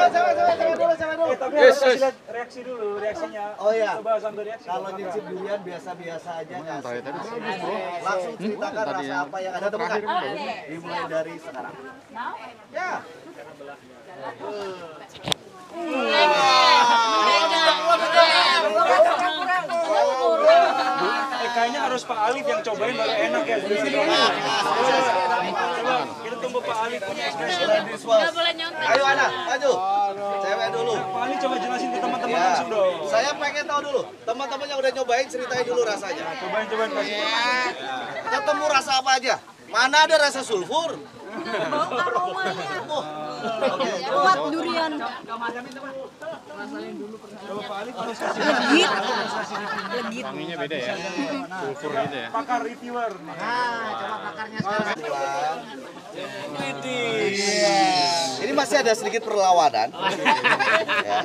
Tapi harus kasih lihat reaksi dulu, reaksinya. Oh iya. Coba sambil reaksi. Kalau nyicip durian biasa-biasa aja kan. Tadi bagus, bro. Langsung ceritakan Tadi rasa yang apa yang ada temukan. Oke. Dimulai dari sekarang. Ya. Kayaknya harus Pak Alif yang cobain baru enak ya. Coba kita tunggu Pak Alif punya ekspresi. Nggak boleh nyontek. Ayo anak, maju. Cewek dulu. Pak Alif coba jelasin ke teman-teman Ya. langsung dong. Saya pengen tahu dulu. Teman-teman yang udah nyobain ceritain dulu rasanya. Cobain kasih. Ketemu rasa apa aja? Mana ada rasa sulfur? Bau aromanya. Kuat durian. Legit. Legit. Wanginya beda ya. Sulfur gitu ya. Pakar reviewer. Coba pakarnya sekarang. Ini masih ada sedikit perlawanan. Ya.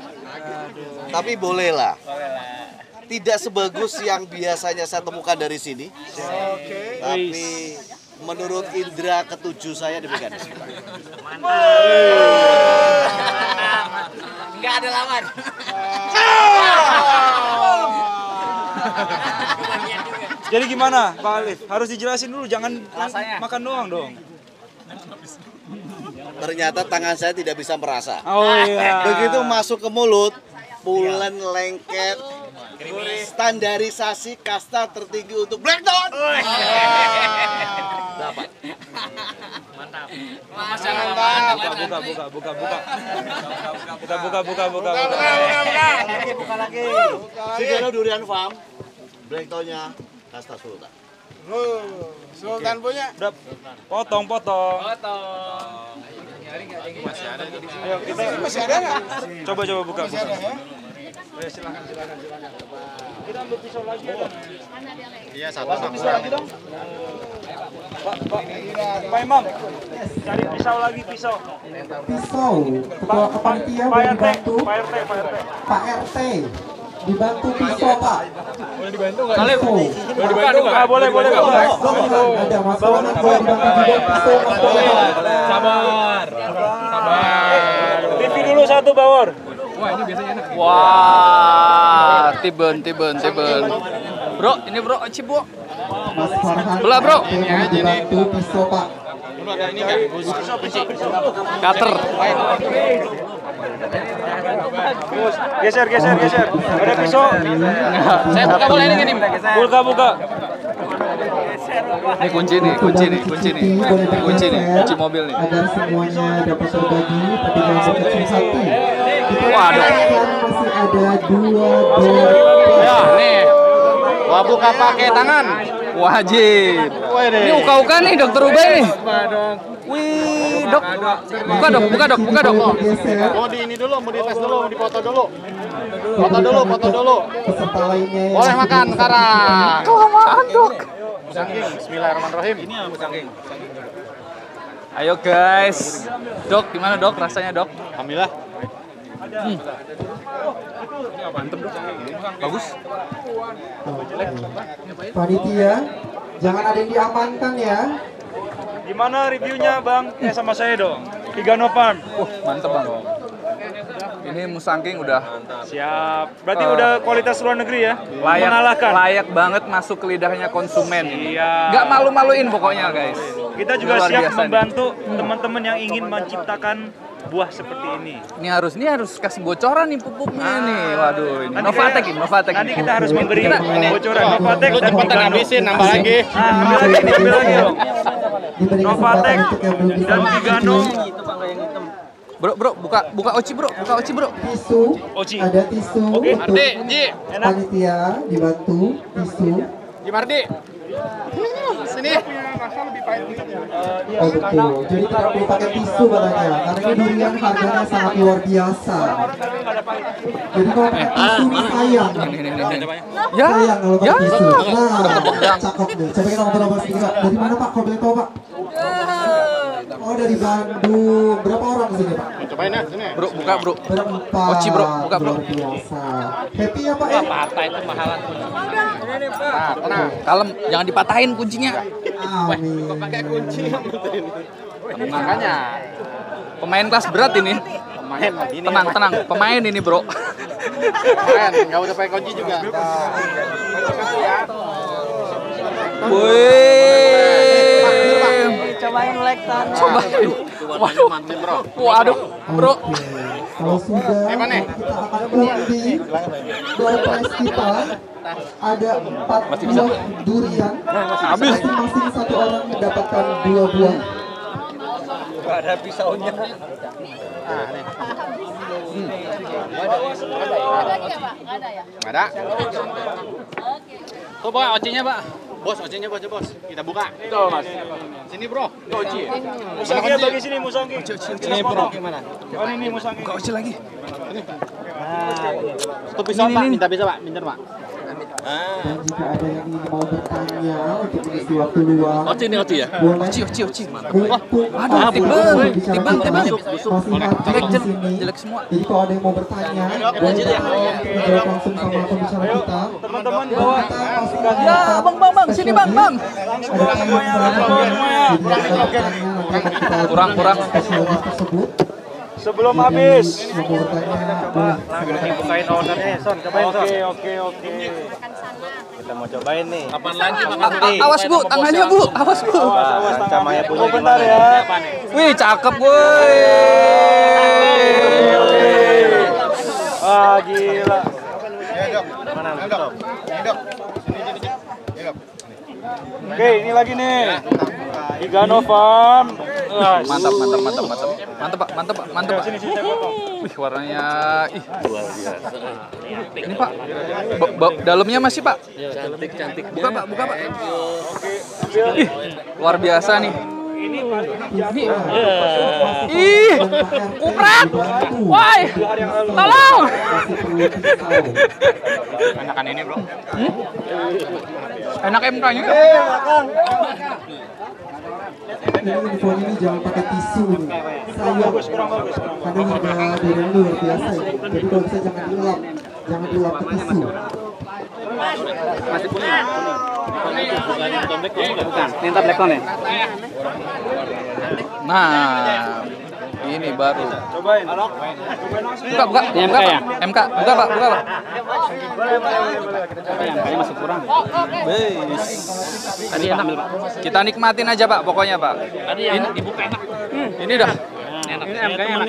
Tapi bolehlah. Tidak sebagus yang biasanya saya temukan dari sini. Tapi menurut indera ketujuh saya demikian. Enggak ada lawan. Jadi gimana Pak Alif? Harus dijelasin dulu, jangan makan doang dong. Ternyata tangan saya tidak bisa merasa. Oh iya. Begitu masuk ke mulut, pulen lengket. Standarisasi kasta tertinggi untuk Blackdown. Dapat. Mantap. Buka. Buka lagi. Sigeno Durian Farm. Blackdown-nya kasta Sultan. Sultan punya. Udah potong. Masih ada di sini. Ayo kita masih ada nggak? Coba buka. Ya, silakan. Kita ambil pisau lagi ya. Iya, satu. Pisau lagi dong. Pak Imam, cari pisau lagi. Pisau. Ketua Kepanitiaan boleh dibantu. Pak RT. Dibantu pisau, Pak. Boleh dibantu nggak? Salib. Boleh dibantu nggak? Boleh. Ada Mas Wawan boleh dibantu juga pisau. Sabar. TV dulu satu, Bawor. Wah, ini biasanya enak. Wah, tiben. Bro, ini bro, cibo. Mas Farhan. Belah, bro. Ini aja dibantu pisau, Pak. Ini kan cutter. Geser. Ada pisau. Saya buka boleh ini gini. Buka. Ini kunci nih. Kunci mobil nih. Agar semuanya dapat berbagi, tapi jangan berkecil hati. Waduh. Masih ada 2 Ya, nih. Wah, buka pakai tangan. Wajib. Ini uka-uka nih, Dokter Ubay nih. Wih, dok. Buka dok. Bergeser. Mau di ini dulu, mau dites dulu, mau dipoto dulu. Foto dulu. Peserta lainnya yang Boleh makan sekarang. Kelamaan dok. Musangking, bismillahirrahmanirrahim. Ini musangking. Ayo guys. Dok, gimana dok rasanya dok? Alhamdulillah. Mantep dok. Bagus. Panitia, jangan ada yang diamankan ya. Gimana reviewnya bang? Sama saya dong. Vigano Farm. Mantep bang. Ini Musangking udah Siap. Berarti udah kualitas luar negeri ya? mengalahkan. Layak banget masuk ke lidahnya konsumen. Iya. Nggak malu-maluin pokoknya guys. Kita juga Luar siap biasa nih. membantu teman-teman yang ingin menciptakan buah seperti ini. Ini harus kasih bocoran nih pupuknya nih. Waduh, ini Novatek ini. Nanti kita harus memberi bocoran Novatek dan Cepetan Vigano. habisin, nambah lagi. Ambil lagi dong. Novatek dan Vigano. Bro, buka Oci bro. Tisu, ada tisu Oke. untuk panitia dibantu tisu. Gimardi. Sini. Oh betul, jadi tidak perlu pakai tisu katanya, karena ini durian harganya sangat luar biasa. Jadi kalau pakai tisu ini sayang. Ya. Sayang kalau pakai tisu. Nah, cakep deh. Coba kita ngobrol sedikit. Dari mana Pak? Kalau boleh tahu Pak? Oh dari Bandung. Berapa orang di sini Pak? Cobain ya, sini. Bro, buka bro. Berempat. Oci bro, buka bro. Luar biasa. Happy ya Pak ya? Patah itu mahalan. Tenang. Kalem, jangan dipatahin kuncinya. Amin. Pakai kunci. Makanya pemain kelas berat ini. Pemain ini. Tenang. Pemain ini bro. Pemain, nggak usah pakai kunci juga. Wih. Cobain lektan. Cobain. Waduh, bro. Kalau sudah kita akan undi door prize kita ada 4 buah durian. Masing-masing satu orang mendapatkan 2 buah. Gak ada pisaunya. Nggak ada. Tuh Pak, ocinya Pak. Bos, ocinya bos. Kita buka. Tuh mas. Sini bro. Oci. Musangking atau di sini Musangking? Sini bro. Gimana? Oh ini Musangking. Buka Oci lagi. Tuh pisau Pak, minta pisau Pak, pinter Pak. Dan jika ada yang ingin mau bertanya untuk mengisi waktu luang, Oci ini Oci ya? boleh Oci. aduh, Timbang. masih di Jelek semua. Jadi kalau ada yang mau bertanya, boleh dijawab langsung sama pembicara kita. Teman-teman bawa. Ya, bang, sini bang. Kurang. Spesialis tersebut. Sebelum habis. Yang mau bertanya, boleh. Bukain ownernya, Son. Cobain, Son. Oke. Kita mau cobain nih. Kapan lagi makan nanti? Awas bu, tangannya bu. Awas bu. Camanya punya Oh bentar ya. Wih, cakep woi. Ah gila. Mana? Dok. Oke, ini lagi nih. Vigano Farm. Mantap Pak. Sini saya potong. Wih, warnanya luar biasa. Ini Pak. Dalamnya masih Pak. Cantik. Buka Pak. Oke. Ih, luar biasa nih. Ini Ih, kupret. Woi, tolong. Enakan ini bro. Enak MK-nya. Ini infonya ini jangan pakai tisu nih. kurang bagus. Karena harga durian luar biasa ini. Jadi kalau bisa jangan dilap ke tisu. Masih kuning. Minta black ya? Nah, ini baru. Cobain. Buka. MK ya? MK. Buka Pak. MK-nya masih kurang. Tadi enak ambil Pak. Kita nikmatin aja Pak, pokoknya Pak. Tadi yang dibuka enak. Ini dah. Enak. Ini MK-nya enak.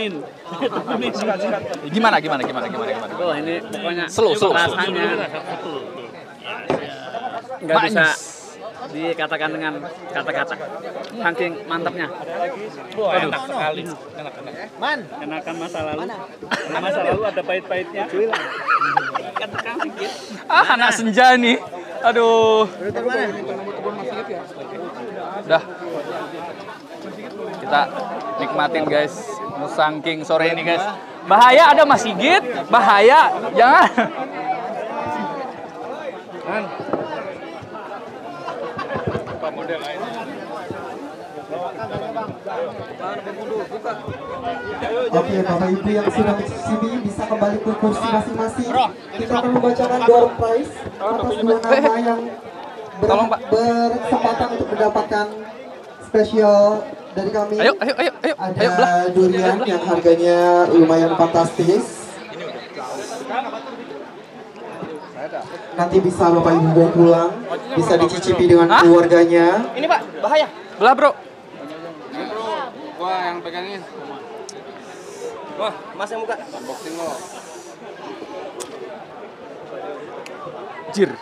Gimana? Oh ini pokoknya Slow. rasanya nggak bisa dikatakan dengan kata-kata. Saking mantapnya. Enak sekali. Enak. Kenakan masa lalu. Masa lalu ada pahit-pahitnya. Katakan sedikit. Anak senja nih. Aduh. Udah. Kita nikmati nikmatin guys. Musang King sore ini guys. Bahaya ada Mas Sigit, bahaya. Jangan. Apa model lainnya? Oke, Bapak Ibu yang sudah mencicipi bisa kembali ke kursi masing-masing. Kita akan membacakan door prize atas dua nama yang bersempatan untuk mendapatkan spesial dari kami. Ayo. Ada durian yang harganya lumayan fantastis. Nanti bisa Bapak Ibu bawa pulang, bisa dicicipi dengan keluarganya. Ini Pak, bahaya. Belah bro. Wah, yang pegangin. Wah, Mas yang buka. Unboxing lo. Jir.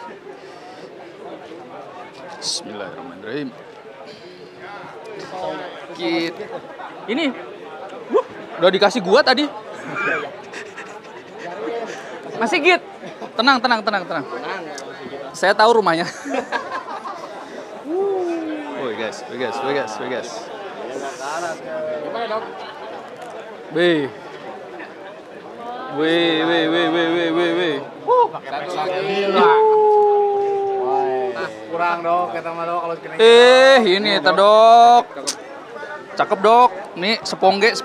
Bismillahirrahmanirrahim. Ini udah dikasih gua tadi. Masih Git. Tenang. Saya tahu rumahnya. Woi guys. Gimana dok? Wih. Satu lagi. Kurang dok, kata mah dok kalau kena. Ini dok. Cakep dok. Nih sepongge.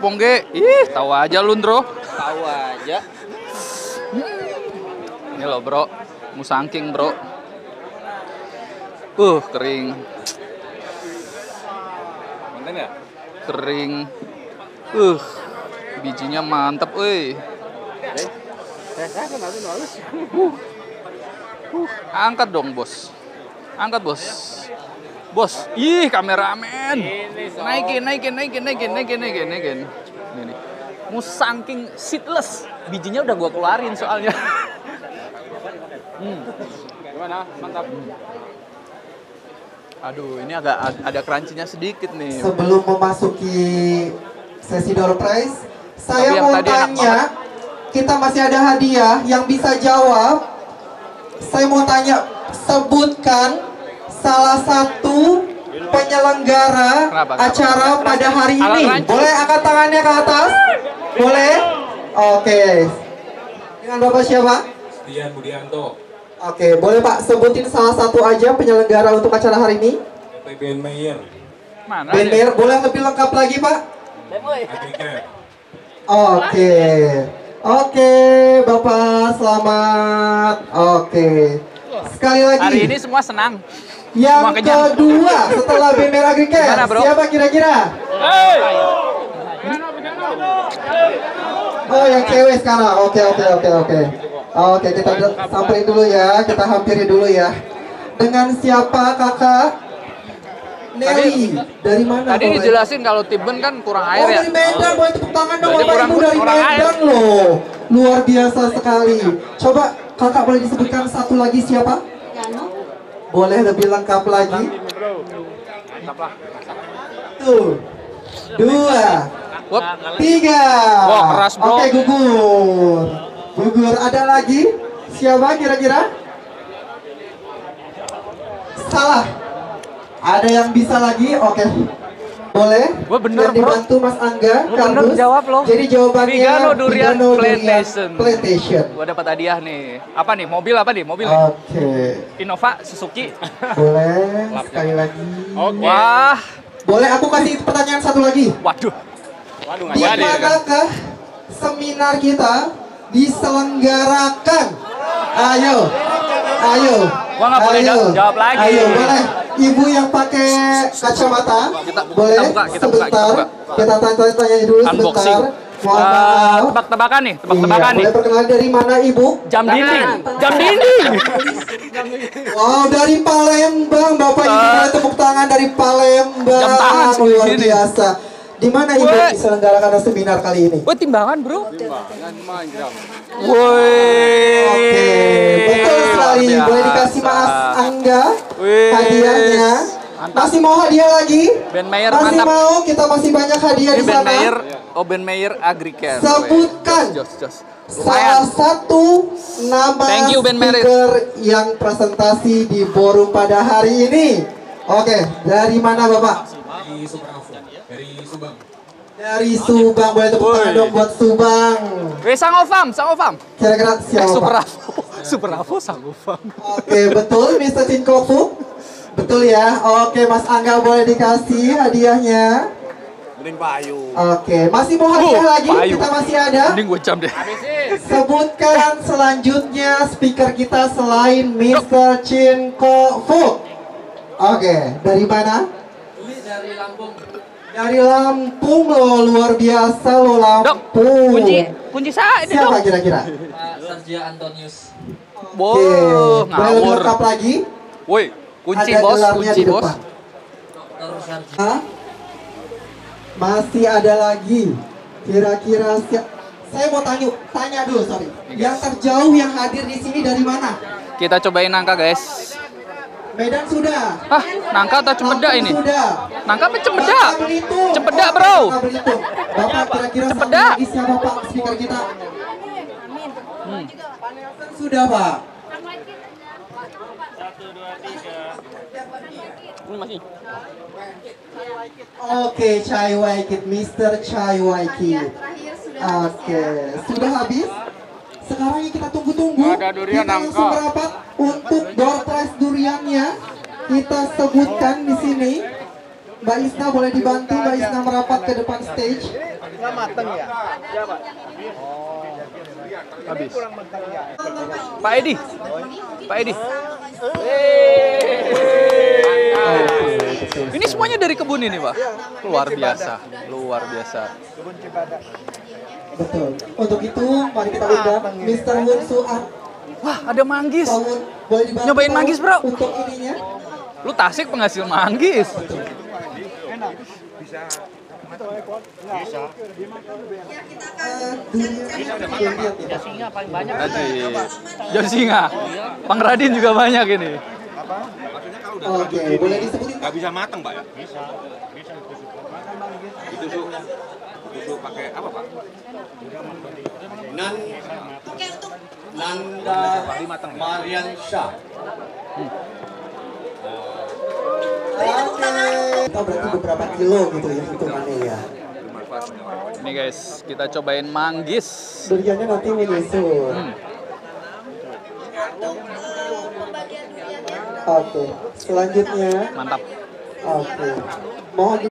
Ih, tahu aja lu, Bro. Tahu aja. Ini loh, Bro. Musang King, Bro. Kering. Mantan ya? Kering. Bijinya mantep, euy. Angkat dong, Bos. Bos. Ih, kameramen. Naikin. Nih. Musang King seedless. Bijinya udah gua keluarin soalnya. Gimana? Mantap. Aduh, ini ada crunchy-nya sedikit nih. Sebelum memasuki sesi door prize, saya mau tanya, kita masih ada hadiah yang bisa jawab. Saya mau tanya, sebutkan salah satu penyelenggara acara pada hari ini. Boleh angkat tangannya ke atas? Boleh? Oke. Dengan Bapak siapa? Dian Budianto. Oke, boleh Pak sebutin salah satu aja penyelenggara untuk acara hari ini? Ben Meyer. Mana? Ben Meyer, boleh lebih lengkap lagi Pak? Agricare. Oke, Bapak selamat. Oke. Sekali lagi. Hari ini semua senang. Yang kedua setelah Ben Meyer Agricare, siapa kira-kira? Oh, yang cewek sekarang. Oke. Oke, kita samperin dulu ya, kita hampiri dulu ya. Dengan siapa kakak? Nelly. Dari mana? Tadi dijelasin kalau Tiben kan kurang air ya. Dari Medan, boleh tepuk tangan dong Bapak Ibu dari Medan loh. Luar biasa sekali. Coba kakak boleh disebutkan satu lagi siapa? Boleh lebih lengkap lagi? Tuh. 2, 3. Wah, keras bro. Oke, gugur. Ada lagi? Siapa kira-kira? Salah. Ada yang bisa lagi? Oke. Boleh? Gua bener, yang dibantu Mas Angga. Gua bener jawab loh. Jadi jawabannya Vigano Durian Plantation. Gua dapat hadiah nih. Apa nih? Mobil apa nih? Oke. Innova, Suzuki. Boleh. Sekali lagi. Wah. Boleh aku kasih pertanyaan satu lagi? Waduh. Di manakah seminar kita diselenggarakan? Ayo. Gua nggak boleh jawab lagi. Ayo, boleh. Ibu yang pakai kacamata, boleh sebentar. Kita tanya dulu sebentar. Mohon maaf. Tebak-tebakan nih. Boleh perkenalan dari mana Ibu? Jam dinding. Wow, dari Palembang, Bapak Ibu boleh tepuk tangan dari Palembang. Jam tangan luar biasa. Di mana Ibu diselenggarakan seminar kali ini? Timbangan bro. Oke, betul sekali. Boleh dikasih Mas Angga hadiahnya. Masih mau hadiah lagi? Ben Meyer masih mantap. mau? Kita masih banyak hadiah di sana. Ben Meyer Agricare. Sebutkan salah satu nama speaker yang presentasi di forum pada hari ini. Oke, dari mana Bapak? Dari Subang. Dari Subang, boleh tepuk tangan dong buat Subang. Sangofam. Kira-kira siapa? Super Avo Sangofam. Oke, betul Mr. Chinkofu. Betul ya. Oke, Mas Angga boleh dikasih hadiahnya. Mending payu. Oke, masih mau hadiah lagi? Payu. Kita masih ada. Mending gue jam deh. Sebutkan selanjutnya speaker kita selain Mr. Chinkofu. Oke, dari mana? Dari Lampung. Dari Lampung loh, luar biasa loh Lampung. Kunci saya ini siapa dong. kira-kira? Pak Sergio Antonius. Wow, boleh lebih lengkap lagi? Woi, kunci ada bos, gelarnya kunci di bos. depan. Hah? Masih ada lagi. Kira-kira saya mau tanya dulu, sorry. Yang terjauh yang hadir di sini dari mana? Kita cobain nangka, guys. Medan sudah. Hah, nangka atau cempedak ini? Sudah. Nangka apa cempedak? Cempedak, bro. Bapak kira-kira Cempedak. lagi siapa Pak speaker kita? Sudah Pak. 1, 2, 3. Ini masih. Oke, Chai Waikit, Mr. Chai Waikit. Oke, sudah habis. Sekarang yang kita tunggu-tunggu, kita langsung merapat untuk door prize duriannya. Kita sebutkan di sini. Mbak Isna boleh dibantu, Mbak Isna merapat ke depan stage. Mateng ya? Ya, Pak. Habis. Pak Edi. Pak Edi. Ini semuanya dari kebun ini, Pak. Luar biasa. Luar biasa. Kebun Cibadak. Betul. Untuk itu, mari kita undang Mr. Hun Suan. Wah, ada manggis. Boleh dibantu Nyobain manggis, bro. Untuk ininya. Lu Tasik penghasil manggis. Enak. Bisa. Bisa. Singa paling banyak. Josinga. Pangradin juga banyak ini. Maksudnya kalau udah Oke, boleh disebutin? nggak bisa mateng, Pak ya? Bisa. Ditusuk. Ditusuk pakai apa, Pak? Nanda Marian Shah. Kita berarti beberapa kilo gitu ya hitungannya ya. Ini guys, kita cobain manggis. Duriannya nanti menyusul. Oke, selanjutnya. Mantap. Oke, mohon